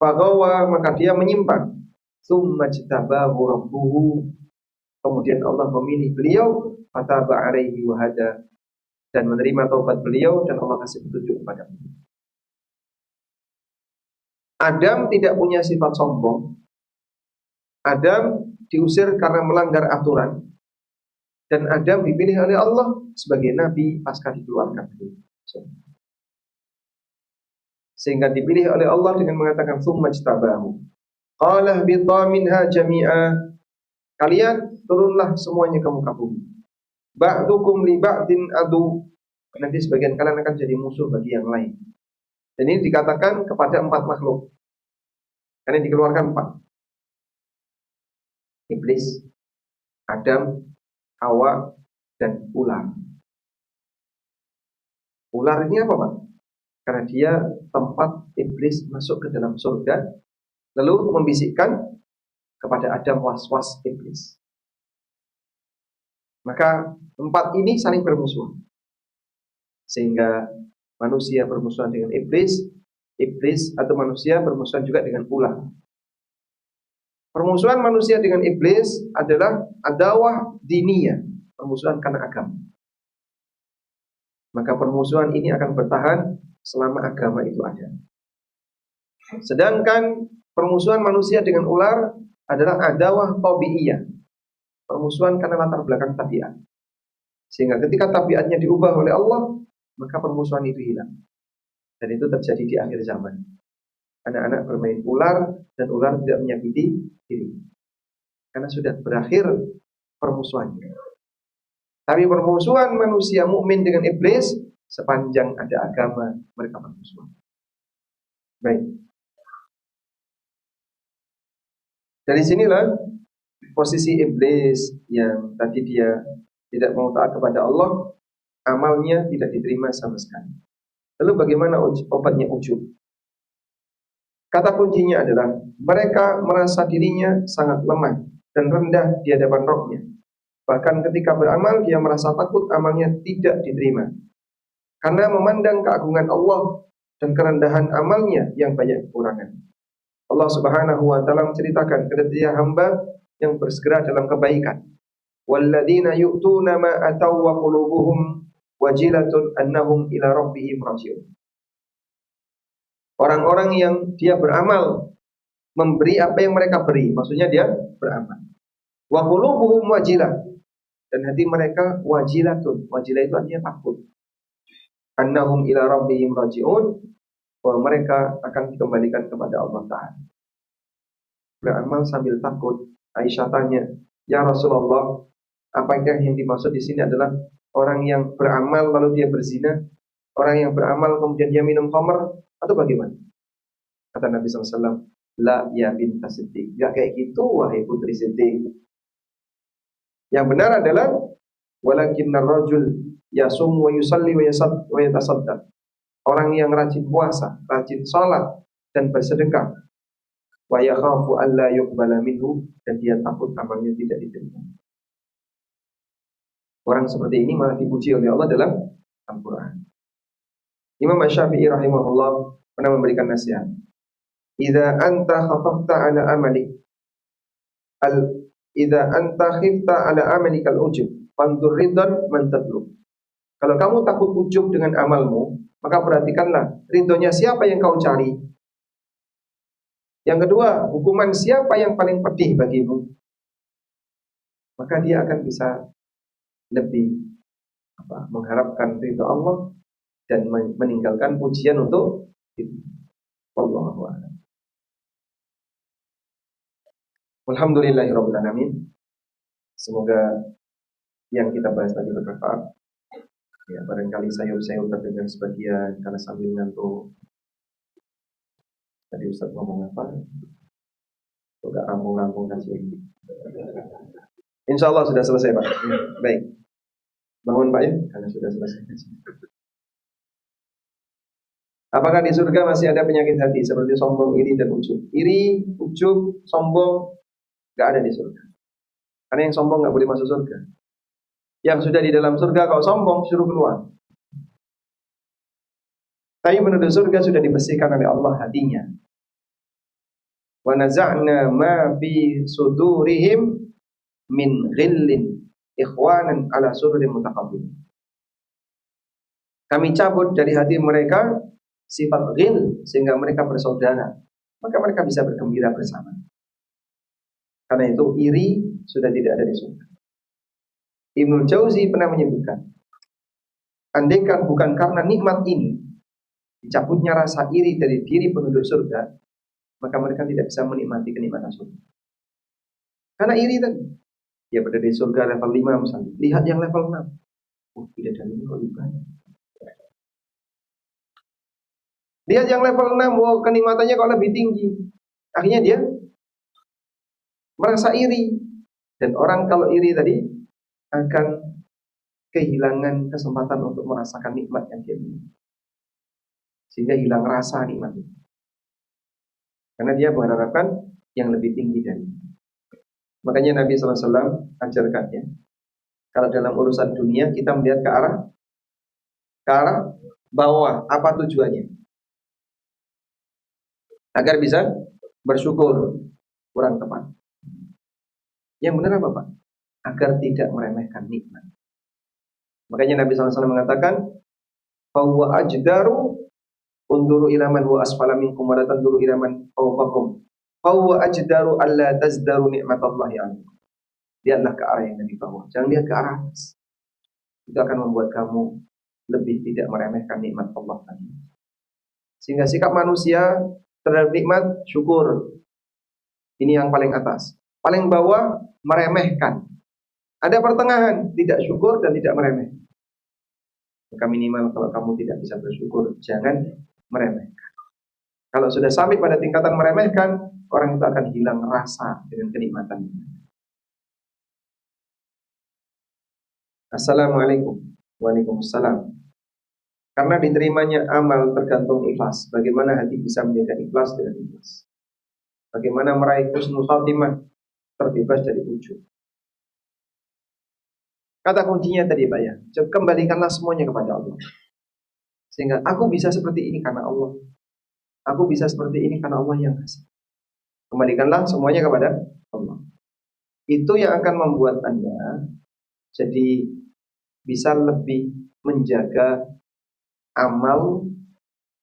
Faghawa, maka dia menyimpang. Tsumma jtabahu rabbuhu. Kemudian Allah memilih beliau, fataba alaihi wa hada, dan menerima taubat beliau dan Allah kasih petunjuk kepada beliau. Adam tidak punya sifat sombong. Adam diusir karena melanggar aturan. Dan Adam dipilih oleh Allah sebagai nabi pasca dikeluarkan. Sehingga dipilih oleh Allah dengan mengatakan tsumma jtabahu. Qala bita minha jami'a. Kalian turunlah semuanya ke muka bumi. Ba'dukum li ba'din adu. Nanti sebagian kalian akan jadi musuh bagi yang lain. Dan ini dikatakan kepada 4 makhluk. Karena dikeluarkan 4. Iblis, Adam, Hawa, dan ular. Ular ini apa, Pak? Karena dia tempat iblis masuk ke dalam surga, lalu membisikkan kepada Adam was-was iblis. Maka 4 ini saling bermusuhan. Sehingga manusia bermusuhan dengan iblis, iblis atau manusia bermusuhan juga dengan ular. Permusuhan manusia dengan iblis adalah adawah diniyah, permusuhan karena agama. Maka permusuhan ini akan bertahan selama agama itu ada. Sedangkan permusuhan manusia dengan ular adalah adawah tabi'iyah, permusuhan karena latar belakang tabiat. Sehingga ketika tabiatnya diubah oleh Allah, maka permusuhan itu hilang. Dan itu terjadi di akhir zaman. Anak-anak bermain ular dan ular tidak menyakiti diri. Karena sudah berakhir permusuhannya. Tapi permusuhan manusia mukmin dengan iblis sepanjang ada agama mereka bermusuhan. Baik. Dari sinilah posisi iblis yang tadi dia tidak mau taat kepada Allah, amalnya tidak diterima sama sekali. Lalu bagaimana obatnya ujub? Kata kuncinya adalah mereka merasa dirinya sangat lemah dan rendah di hadapan Rabb-nya. Bahkan ketika beramal dia merasa takut amalnya tidak diterima. Karena memandang keagungan Allah dan kerendahan amalnya yang banyak kekurangan. Allah Subhanahu wa taala menceritakan kepada hamba yang bersegera dalam kebaikan. Walladzina yu'tuna ma ataw wa qulubuhum wajilatun annahum ila rabbihim raji'un. Orang-orang yang dia beramal, memberi apa yang mereka beri, maksudnya dia beramal. Wa qulubuhum wajilah, dan hati mereka wajilatun. Wajilah itu artinya takut. Annahum ila rabbihim raji'un, bahwa mereka akan dikembalikan kepada Allah Ta'ala. Beramal sambil takut. Aisyah tanya, ya Rasulullah, apakah yang dimaksud di sini adalah orang yang beramal lalu dia berzina, orang yang beramal kemudian dia minum khamr, atau bagaimana? Kata Nabi SAW, la ya binta Siddiq. Gak kayak gitu, wahai putri Siddiq. Yang benar adalah walakinnar rajul yasum wa yusalli wa yatasaddaq. Orang yang rajin puasa, rajin sholat dan bersedekah. Wa yakhafu alla yuqbala minhu, dan dia takut amalnya tidak diterima. Orang seperti ini malah dipuji oleh Allah dalam Al-Quran. Imam Syafi'i rahimahullah pernah memberikan nasihat. idza anta khafafta ala amalik al idza anta khifta ala amalikal ujub fandur ridwan man tatlub. Kalau kamu takut ujub dengan amalmu, maka perhatikanlah ridhonya siapa yang kau cari. Yang kedua, hukuman siapa yang paling pedih bagimu. Maka dia akan bisa lebih mengharapkan ridho Allah dan meninggalkan pujian untuk itu. Wallahu a'lam. Alhamdulillahirabbil alamin. Semoga yang kita bahas tadi bermanfaat. Ya, barangkali sayur-sayur terdengar sebagian karena sambil ngantuk. Tadi Ustaz ngomong apa? Enggak rampung-rampung kasih. Insya Allah sudah selesai Pak. Baik. Bangun Pak ya, karena sudah selesai. Apakah di surga masih ada penyakit hati seperti sombong, iri, dan ujub? Iri, ujub, sombong nggak ada di surga. Karena yang sombong nggak boleh masuk surga. Yang sudah di dalam surga kalau sombong suruh keluar. Tapi penduduk surga sudah dibersihkan oleh Allah hatinya. Wa naza'na ma fi sudurihim min ghillin ikhwanan ala sururin mutaqabbilin. Kami cabut dari hati mereka sifat ghil sehingga mereka bersaudara. Maka mereka bisa bergembira bersama. Karena itu iri sudah tidak ada di surga. Ibnu Jauzi pernah menyebutkan, andaikan bukan karena nikmat ini, dicabutnya rasa iri dari diri penduduk surga, maka mereka tidak bisa menikmati kenikmatan surga. Karena iri tadi, ya berada di surga level 5 misalnya, lihat yang level 6. Oh, tidak ada ini kok banyak. Lihat yang level 6, oh kenikmatannya kok lebih tinggi. Akhirnya dia merasa iri. Dan orang kalau iri tadi akan kehilangan kesempatan untuk merasakan nikmat yang dia miliki. Sehingga hilang rasa nikmat itu. Karena dia mengharapkan yang lebih tinggi dari itu. Makanya Nabi SAW ajarkan ya, kalau dalam urusan dunia kita melihat ke arah bawah. Apa tujuannya? Agar bisa bersyukur. Kurang tepat. Yang benar apa Pak? Agar tidak meremehkan nikmat. Makanya Nabi SAW mengatakan, "Fahuwa ajdaru unduru ila man huwa asfala minkum wa la tanduru ila man fawqakum. Fahuwa ajdaru alla tazdaru ni'matallahi 'alaikum." Lihatlah ke arah yang di bawah, jangan lihat ke arah atas. Itu akan membuat kamu lebih tidak meremehkan nikmat Allah tadi. Sehingga sikap manusia terhadap nikmat syukur. Ini yang paling atas. Paling bawah meremehkan. Ada pertengahan, tidak syukur dan tidak meremeh. Maka minimal kalau kamu tidak bisa bersyukur, jangan meremehkan. Kalau sudah sampai pada tingkatan meremehkan, orang itu akan hilang rasa dengan kenikmatan. Assalamualaikum. Waalaikumsalam. Karena diterimanya amal tergantung ikhlas. Bagaimana hati bisa menjaga ikhlas dengan ikhlas? Bagaimana meraih husnul khatimah, terbebas dari ujub? Kata kuncinya tadi Pak ya, kembalikanlah semuanya kepada Allah. Sehingga aku bisa seperti ini karena Allah. Aku bisa seperti ini karena Allah yang kasih. Kembalikanlah semuanya kepada Allah. Itu yang akan membuat Anda jadi bisa lebih menjaga amal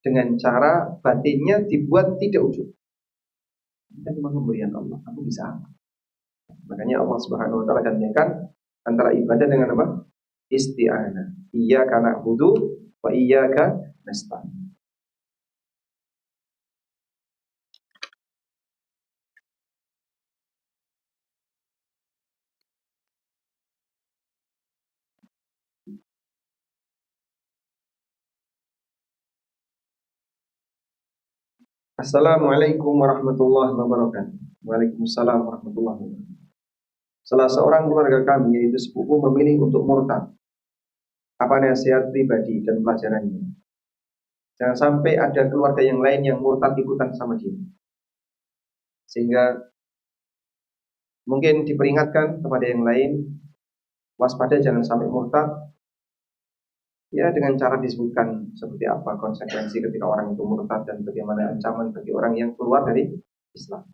dengan cara batinnya dibuat tidak ujub. Kita cuma pemberian Allah, aku bisa amal. Makanya Allah Subhanahu wa taala gantikan antara ibadah dengan apa? Isti'anah. Iyyaka na'budu wa iyyaka nasta'in. Assalamualaikum warahmatullahi wabarakatuh. Waalaikumsalam warahmatullahi wabarakatuh. Salah seorang keluarga kami yaitu sepupu memilih untuk murtad. Apa nasihat pribadi dan pelajarannya? Jangan sampai ada keluarga yang lain yang murtad ikutan sama dia. Sehingga mungkin diperingatkan kepada yang lain, waspada jangan sampai murtad. Ya, dengan cara disebutkan seperti apa konsekuensi ketika orang itu murtad dan bagaimana ancaman bagi orang yang keluar dari Islam.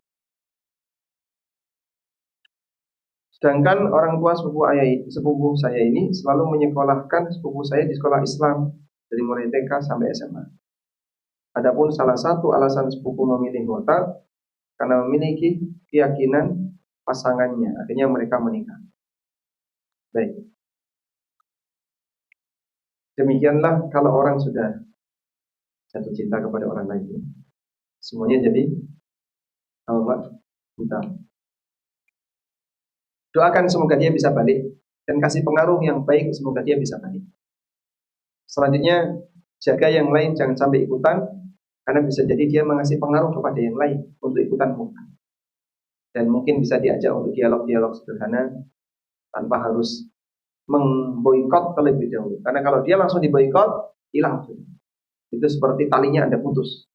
Sedangkan orang tua sepupu saya ini selalu menyekolahkan sepupu saya di sekolah Islam dari mulai TK sampai SMA. Adapun salah satu alasan sepupu memilih murtad karena memiliki keyakinan pasangannya, akhirnya mereka menikah. Baik. Demikianlah kalau orang sudah jatuh cinta kepada orang lain, semuanya jadi Allah kita. Doakan semoga dia bisa balik dan kasih pengaruh yang baik semoga dia bisa balik. Selanjutnya jaga yang lain jangan sampai ikutan karena bisa jadi dia mengasih pengaruh kepada yang lain untuk ikutan murtad. Dan mungkin bisa diajak untuk dialog-dialog sederhana tanpa harus memboikot terlebih dahulu. Karena kalau dia langsung diboikot, hilang. Itu seperti talinya Anda putus.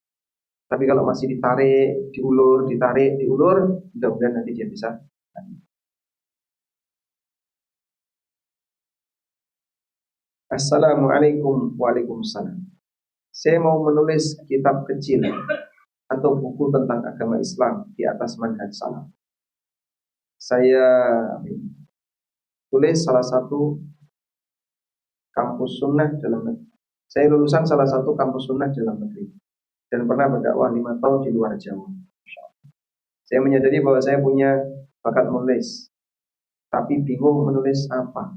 Tapi kalau masih ditarik, diulur, mudah-mudahan nanti dia bisa. Assalamualaikum. Waalaikumsalam. Saya mau menulis kitab kecil atau buku tentang agama Islam di atas manhaj salaf. Saya tulis salah satu kampus sunnah dalam negeri. Saya lulusan salah satu kampus sunnah dalam negeri dan pernah berdakwah 5 tahun di luar Jawa. Saya menyadari bahwa saya punya bakat menulis, tapi bingung menulis apa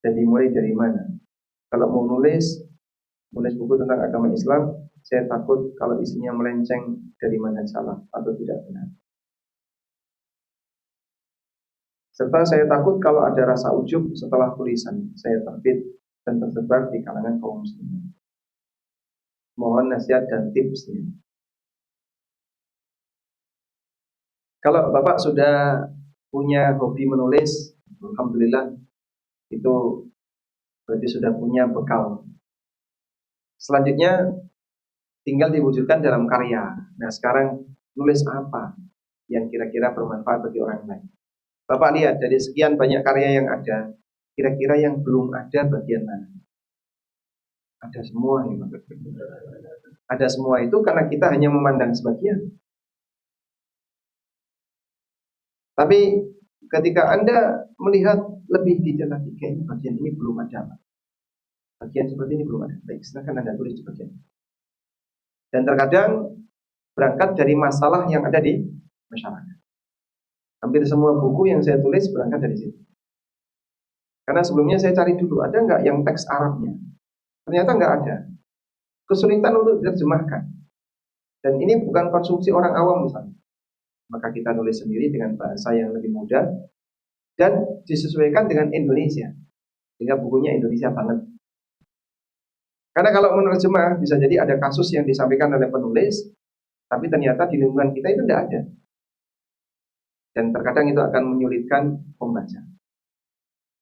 dan dimulai dari mana. Kalau mau nulis buku tentang agama Islam, saya takut kalau isinya melenceng dari manhaj salaf atau tidak benar. Serta saya takut kalau ada rasa ujub setelah tulisan saya terbit dan tersebar di kalangan kaum muslimin. Mohon nasihat dan tipsnya. Kalau Bapak sudah punya hobi menulis, alhamdulillah, itu berarti sudah punya bekal. Selanjutnya tinggal diwujudkan dalam karya. Nah, sekarang nulis apa yang kira-kira bermanfaat bagi orang lain? Bapak lihat dari sekian banyak karya yang ada, kira-kira yang belum ada bagian mana? Ada semua ya. Ada semua itu karena kita hanya memandang sebagian. Tapi ketika Anda melihat lebih detail lagi, kayaknya bagian ini belum ada. Bagian seperti ini belum ada. Baik, silakan Anda tulis di bagian. Dan terkadang berangkat dari masalah yang ada di masyarakat. Hampir semua buku yang saya tulis berangkat dari situ. Karena sebelumnya saya cari dulu, ada nggak yang teks Arabnya? Ternyata nggak ada. Kesulitan untuk diterjemahkan. Dan ini bukan konsumsi orang awam misalnya. Maka kita nulis sendiri dengan bahasa yang lebih mudah dan disesuaikan dengan Indonesia. Sehingga bukunya Indonesia banget. Karena kalau menerjemah bisa jadi ada kasus yang disampaikan oleh penulis, tapi ternyata di lingkungan kita itu tidak ada. Dan terkadang itu akan menyulitkan pembaca.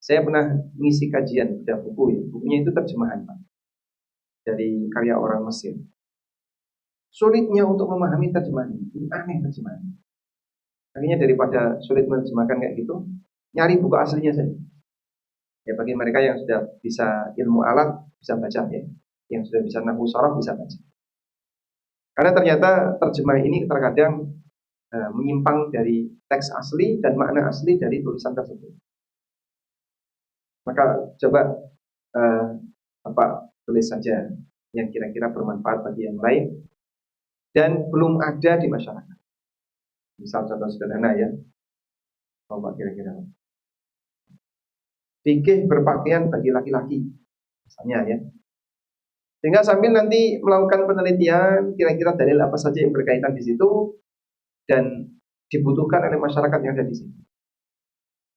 Saya pernah mengisi kajian pada buku ya. Bukunya itu terjemahan Pak, dari karya orang Mesir. Sulitnya untuk memahami terjemahan ini aneh terjemahan. Akhirnya daripada sulit menerjemahkan kayak gitu, nyari buku aslinya saja. Ya bagi mereka yang sudah bisa ilmu alat bisa baca ya, yang sudah bisa nahwu sharaf bisa baca. Karena ternyata terjemah ini terkadang menyimpang dari teks asli dan makna asli dari tulisan tersebut. Maka coba tulis saja yang kira-kira bermanfaat bagi yang lain dan belum ada di masyarakat. Misal contoh sederhana ya, apa kira-kira? Fikih berpakaian bagi laki-laki, misalnya ya. Sehingga sambil nanti melakukan penelitian, kira-kira dalil apa saja yang berkaitan di situ dan dibutuhkan oleh masyarakat yang ada di sini.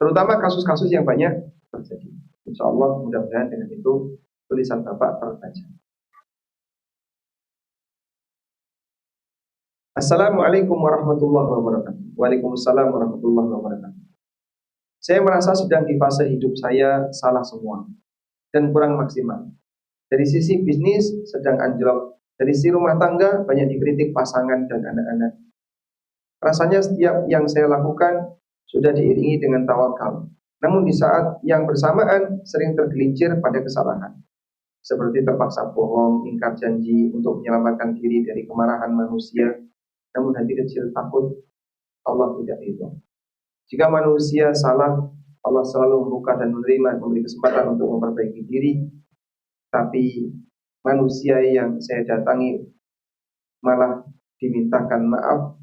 Terutama kasus-kasus yang banyak terjadi. Insya Allah mudah-mudahan dengan itu tulisan Bapak terbaca. Assalamualaikum warahmatullahi wabarakatuh. Waalaikumsalam warahmatullahi wabarakatuh. Saya merasa sedang di fase hidup saya salah semua dan kurang maksimal. Dari sisi bisnis sedang anjlok. Dari sisi rumah tangga banyak dikritik pasangan dan anak-anak. Rasanya setiap yang saya lakukan sudah diiringi dengan tawakal. Namun di saat yang bersamaan sering tergelincir pada kesalahan. seperti terpaksa bohong, ingkar janji untuk menyelamatkan diri dari kemarahan manusia. Namun hati kecil takut Allah tidak ridho. Jika manusia salah, Allah selalu membuka dan menerima, memberi kesempatan untuk memperbaiki diri. Tapi manusia yang saya datangi malah dimintakan maaf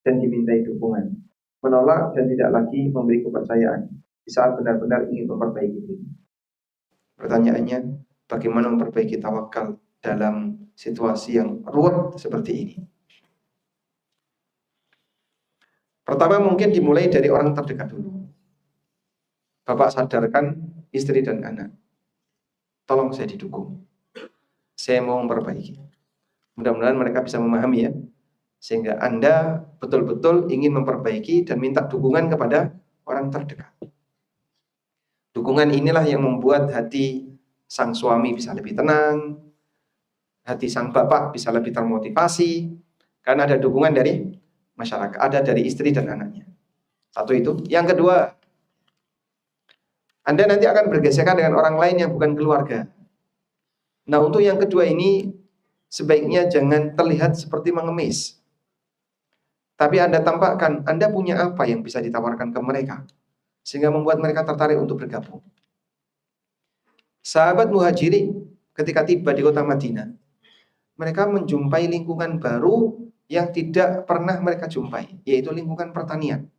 dan dimintai dukungan, menolak dan tidak lagi memberi kepercayaan di saat benar-benar ingin memperbaiki diri. Pertanyaannya, bagaimana memperbaiki tawakal dalam situasi yang ruwet seperti ini? Pertama mungkin dimulai dari orang terdekat dulu. Bapak sadarkan istri dan anak. Tolong saya didukung. Saya mau memperbaiki. Mudah-mudahan mereka bisa memahami ya. Sehingga Anda betul-betul ingin memperbaiki dan minta dukungan kepada orang terdekat. Dukungan inilah yang membuat hati sang suami bisa lebih tenang, hati sang bapak bisa lebih termotivasi, karena ada dukungan dari masyarakat, ada dari istri dan anaknya. Satu itu. Yang kedua, Anda nanti akan bergesekan dengan orang lain yang bukan keluarga. Nah, untuk yang kedua ini, sebaiknya jangan terlihat seperti mengemis. Tapi Anda tampakkan, Anda punya apa yang bisa ditawarkan ke mereka, sehingga membuat mereka tertarik untuk bergabung. Sahabat Muhajirin ketika tiba di kota Madinah, mereka menjumpai lingkungan baru yang tidak pernah mereka jumpai, yaitu lingkungan pertanian.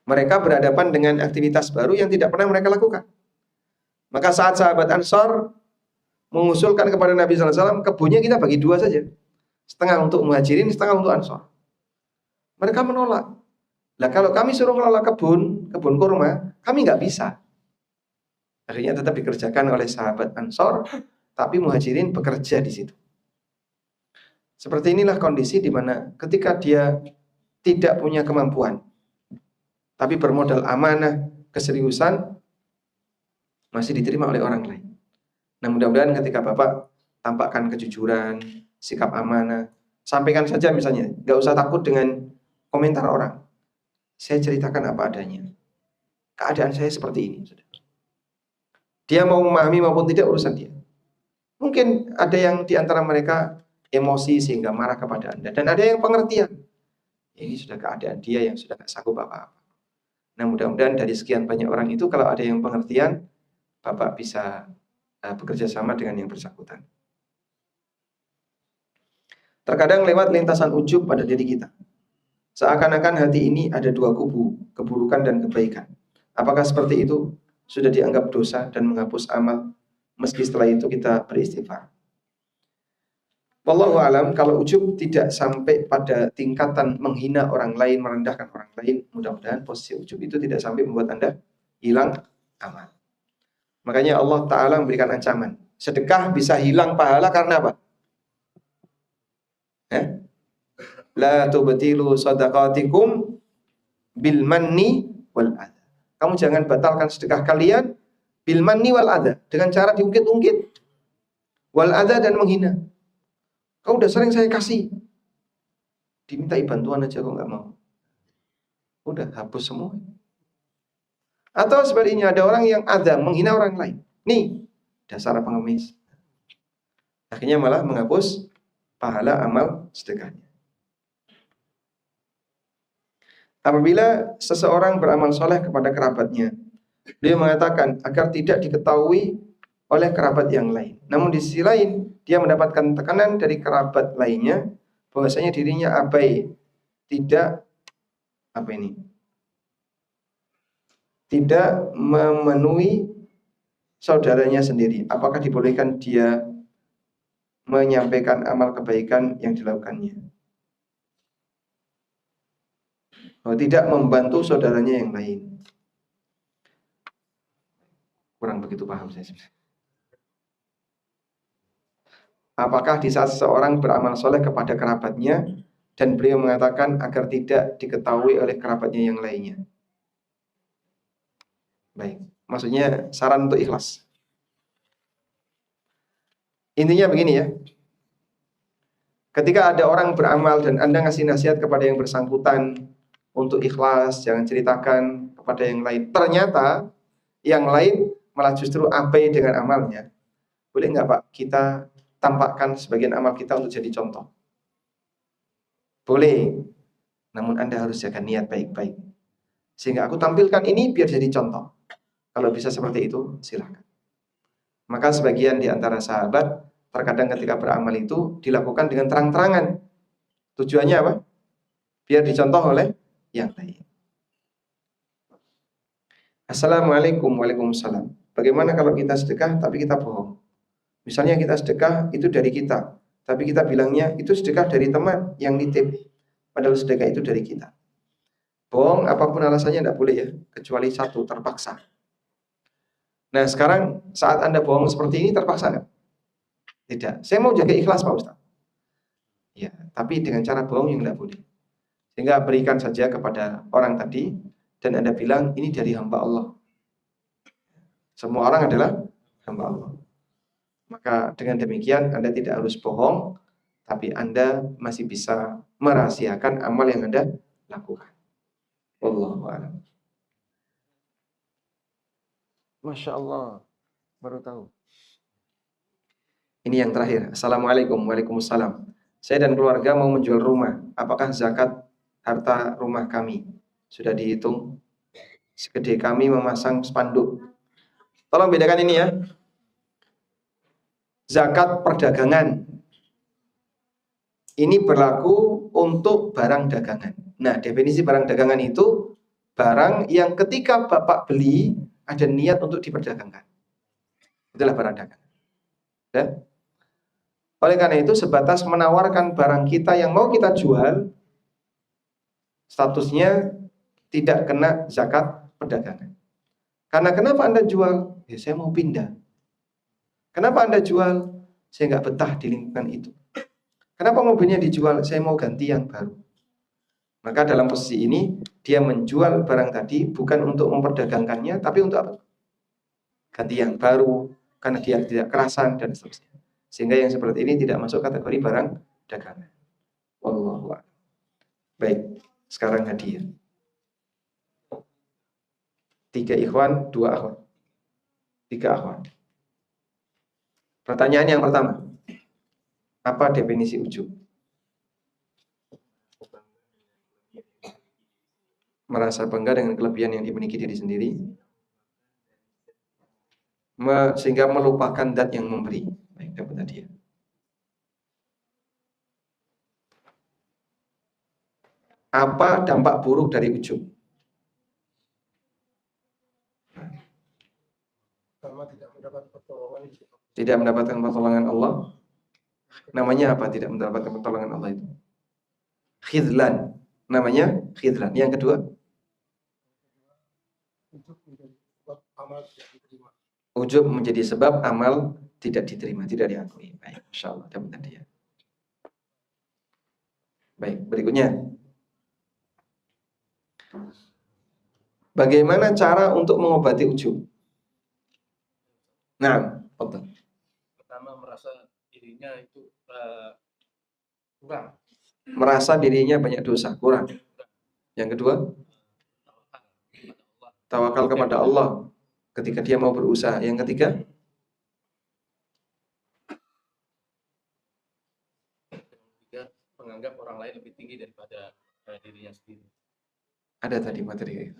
Mereka berhadapan dengan aktivitas baru yang tidak pernah mereka lakukan. Maka saat sahabat Ansor mengusulkan kepada Nabi SAW, kebunnya kita bagi dua saja. Setengah untuk Muhajirin, setengah untuk Ansor. Mereka menolak. Lah kalau kami suruh ngelola kebun kurma, kami nggak bisa. Akhirnya tetap dikerjakan oleh sahabat Ansor, tapi Muhajirin bekerja di situ. Seperti inilah kondisi di mana ketika dia tidak punya kemampuan, tapi bermodal amanah, keseriusan, masih diterima oleh orang lain. Nah, mudah-mudahan ketika Bapak tampakkan kejujuran, sikap amanah, sampaikan saja misalnya, nggak usah takut dengan komentar orang. Saya ceritakan apa adanya. Keadaan saya seperti ini. Dia mau memahami maupun tidak urusan dia. Mungkin ada yang di antara mereka emosi sehingga marah kepada Anda, dan ada yang pengertian. Ini sudah keadaan dia yang sudah nggak sanggup apa-apa. Nah, mudah-mudahan dari sekian banyak orang itu, kalau ada yang pengertian, Bapak bisa bekerja sama dengan yang bersangkutan. Terkadang lewat lintasan ujub pada diri kita. Seakan-akan hati ini ada dua kubu, keburukan dan kebaikan. Apakah seperti itu? Sudah dianggap dosa dan menghapus amal, meski setelah itu kita beristighfar. Wallahu alam, kalau ujub tidak sampai pada tingkatan menghina orang lain, merendahkan orang lain, mudah-mudahan posisi ujub itu tidak sampai membuat Anda hilang amal. Makanya Allah Ta'ala memberikan ancaman. Sedekah bisa hilang pahala karena apa? La tubtilu sadaqatikum bil manni wal adha. Kamu jangan batalkan sedekah kalian bil manni wal adha, dengan cara diungkit-ungkit. Wal adha, dan menghina. Kau udah sering saya kasih, dimintai bantuan aja kok nggak mau. Udah hapus semua. Atau sebaliknya, ada orang yang adha, menghina orang lain. Nih, dasar pengemis. Akhirnya malah menghapus pahala amal sedekahnya. Apabila seseorang beramal soleh kepada kerabatnya, dia mengatakan agar tidak diketahui oleh kerabat yang lain. Namun di sisi lain, dia mendapatkan tekanan dari kerabat lainnya, bahwasanya dirinya abai, tidak tidak memenuhi saudaranya sendiri. Apakah dibolehkan dia menyampaikan amal kebaikan yang dilakukannya? Tidak membantu saudaranya yang lain. Kurang begitu paham saya sebenarnya. Apakah di saat seseorang beramal soleh kepada kerabatnya dan beliau mengatakan agar tidak diketahui oleh kerabatnya yang lainnya? Baik, maksudnya saran untuk ikhlas. Intinya begini ya. Ketika ada orang beramal dan Anda ngasih nasihat kepada yang bersangkutan untuk ikhlas, jangan ceritakan kepada yang lain. Ternyata yang lain malah justru abai dengan amalnya, boleh nggak Pak kita tampakkan sebagian amal kita untuk jadi contoh? Boleh, namun Anda harus jaga niat baik-baik. Sehingga aku tampilkan ini biar jadi contoh. Kalau bisa seperti itu, silakan. Maka sebagian di antara sahabat terkadang ketika beramal itu dilakukan dengan terang-terangan. Tujuannya apa? Biar dicontoh oleh yang lain. Assalamualaikum, waalaikumsalam. Bagaimana kalau kita sedekah tapi kita bohong? Misalnya kita sedekah itu dari kita, tapi kita bilangnya itu sedekah dari teman yang nitip. Padahal sedekah itu dari kita. Bohong apapun alasannya tidak boleh ya, kecuali satu, terpaksa. Nah sekarang saat Anda bohong seperti ini terpaksa nggak? Tidak. Saya mau jaga ikhlas Pak Ustaz. Ya, tapi dengan cara bohong yang tidak boleh. Sehingga berikan saja kepada orang tadi dan Anda bilang ini dari hamba Allah. Semua orang adalah hamba Allah. Maka dengan demikian Anda tidak harus bohong, tapi Anda masih bisa merahasiakan amal yang Anda lakukan. Wallahu a'lam. Masya Allah, baru tahu. Ini yang terakhir. Assalamualaikum, waalaikumsalam. Saya dan keluarga mau menjual rumah. Apakah zakat harta rumah kami sudah dihitung? Segede kami memasang spanduk. Tolong bedakan ini ya. Zakat perdagangan ini berlaku untuk barang dagangan. Nah, definisi barang dagangan itu barang yang ketika Bapak beli ada niat untuk diperdagangkan. Itulah barang dagangan. Ya. Oleh karena itu sebatas menawarkan barang kita yang mau kita jual, statusnya tidak kena zakat perdagangan. Karena kenapa Anda jual? Ya saya mau pindah. Kenapa Anda jual? Saya nggak betah di lingkungan itu. Kenapa mobilnya dijual? Saya mau ganti yang baru. Maka dalam posisi ini dia menjual barang tadi bukan untuk memperdagangkannya, tapi untuk apa? Ganti yang baru, karena dia tidak kerasan dan seterusnya. Sehingga yang seperti ini tidak masuk kategori barang dagangan. Wallahu a'lam. Baik, sekarang hadiah. 3 ikhwan, 2 akhwat. 3 akhwat. Pertanyaan yang pertama. Apa definisi ujub? Merasa bangga dengan kelebihan yang dimiliki diri sendiri, sehingga melupakan zat yang memberi. Baik, dapat hadiah. Apa dampak buruk dari ujub? Tidak mendapatkan pertolongan Allah. Namanya apa tidak mendapatkan pertolongan Allah itu? Khidlan. Namanya khidlan. Yang kedua? Ujub menjadi sebab amal tidak diterima, tidak diakui. Baik, Masya Allah, dapat hadiah. Baik, berikutnya. Bagaimana cara untuk mengobati ujub? Nah, betul. Pertama merasa dirinya itu kurang. Merasa dirinya banyak dosa, kurang. Yang kedua, tawakal kepada Allah ketika dia mau berusaha. Yang ketiga, menganggap orang lain lebih tinggi daripada dirinya sendiri. Ada tadi materi.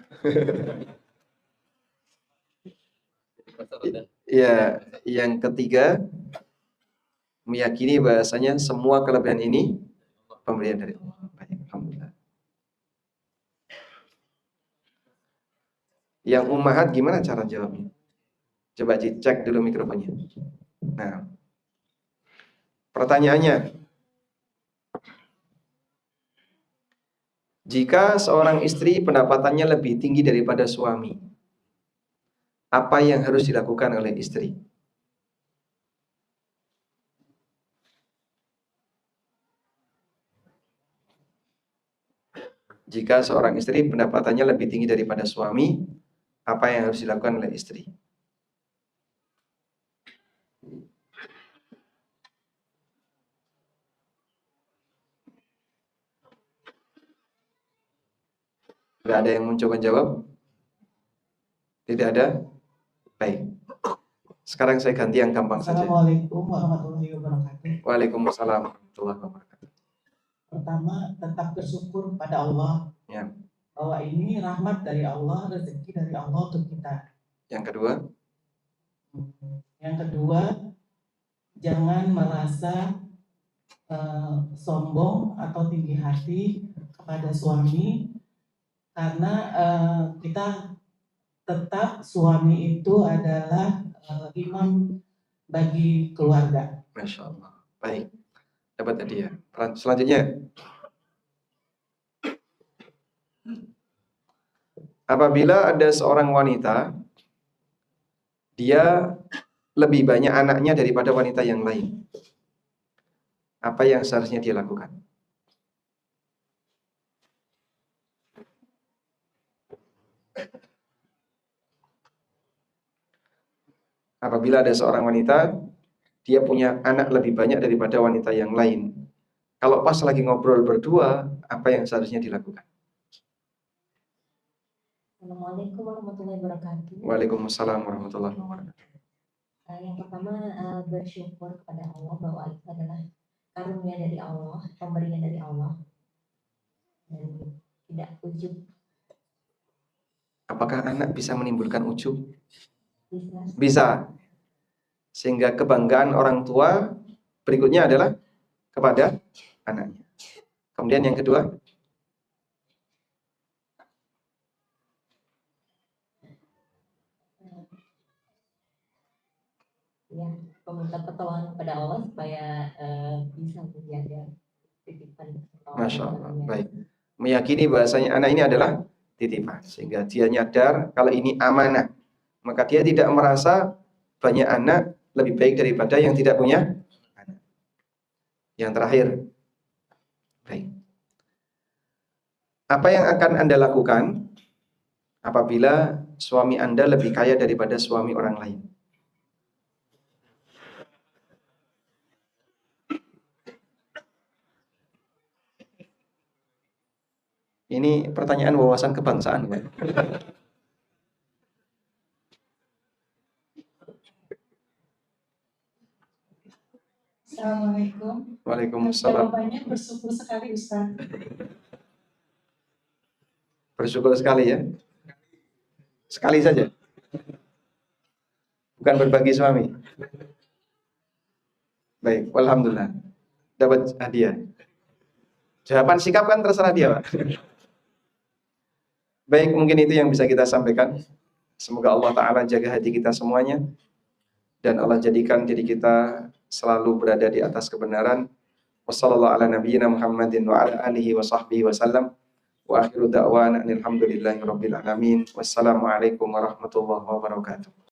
Ya, yang ketiga, meyakini bahasanya semua kelebihan ini pemberian dari Allah. Baik, alhamdulillah. Yang ummahat gimana cara jawabnya? Coba cek dulu mikrofonnya. Nah, pertanyaannya, jika seorang istri pendapatannya lebih tinggi daripada suami, apa yang harus dilakukan oleh istri? Jika seorang istri pendapatannya lebih tinggi daripada suami, apa yang harus dilakukan oleh istri? Tidak ada yang mencoba jawab? Tidak ada? Baik. Sekarang saya ganti yang gampang saja. Assalamualaikum warahmatullahi wabarakatuh. Waalaikumsalam warahmatullahi wabarakatuh. Pertama, tetap bersyukur pada Allah. Ya. Bahwa ini rahmat dari Allah, rezeki dari Allah untuk kita. Yang kedua? Yang kedua, jangan merasa sombong atau tinggi hati kepada suami, karena kita tetap suami itu adalah imam bagi keluarga. Masya Allah. Baik. Dapat hadiah. Selanjutnya. Apabila ada seorang wanita, dia lebih banyak anaknya daripada wanita yang lain, apa yang seharusnya dia lakukan? Apabila ada seorang wanita, dia punya anak lebih banyak daripada wanita yang lain, kalau pas lagi ngobrol berdua, apa yang seharusnya dilakukan? Assalamualaikum warahmatullahi wabarakatuh. Waalaikumsalam warahmatullahi wabarakatuh. Yang pertama, bersyukur kepada Allah bahwa itu adalah karunia dari Allah, pemberian dari Allah, dan tidak ujub. Apakah anak bisa menimbulkan ujub? Bisa. Bisa. Sehingga kebanggaan orang tua berikutnya adalah kepada anaknya. Kemudian yang kedua, Ya, meminta pertolongan kepada Allah supaya bisa menjaga titipan. Masya Allah. Baik. Meyakini bahasanya anak ini adalah titipan, sehingga dia nyadar kalau ini amanah, maka dia tidak merasa banyak anak lebih baik daripada yang tidak punya anak. Yang terakhir, baik. Apa yang akan Anda lakukan apabila suami Anda lebih kaya daripada suami orang lain? Ini pertanyaan wawasan kebangsaan, ya. Assalamualaikum. Waalaikumsalam. Jawabannya bersyukur sekali, Ustaz. Bersyukur sekali, ya. Sekali saja. Bukan berbagi suami. Baik, alhamdulillah. Dapat hadiah. Jawaban sikap kan terserah dia, Pak. Baik, mungkin itu yang bisa kita sampaikan. Semoga Allah Ta'ala jaga hati kita semuanya, dan Allah jadikan diri kita selalu berada di atas kebenaran. Wassallallahu ala nabiyyina Muhammadin wa ala alihi wa sahbihi wa sallam. Wa akhiru da'wana alhamdulillahi rabbil alamin. Wassalamualaikum warahmatullahi wabarakatuh.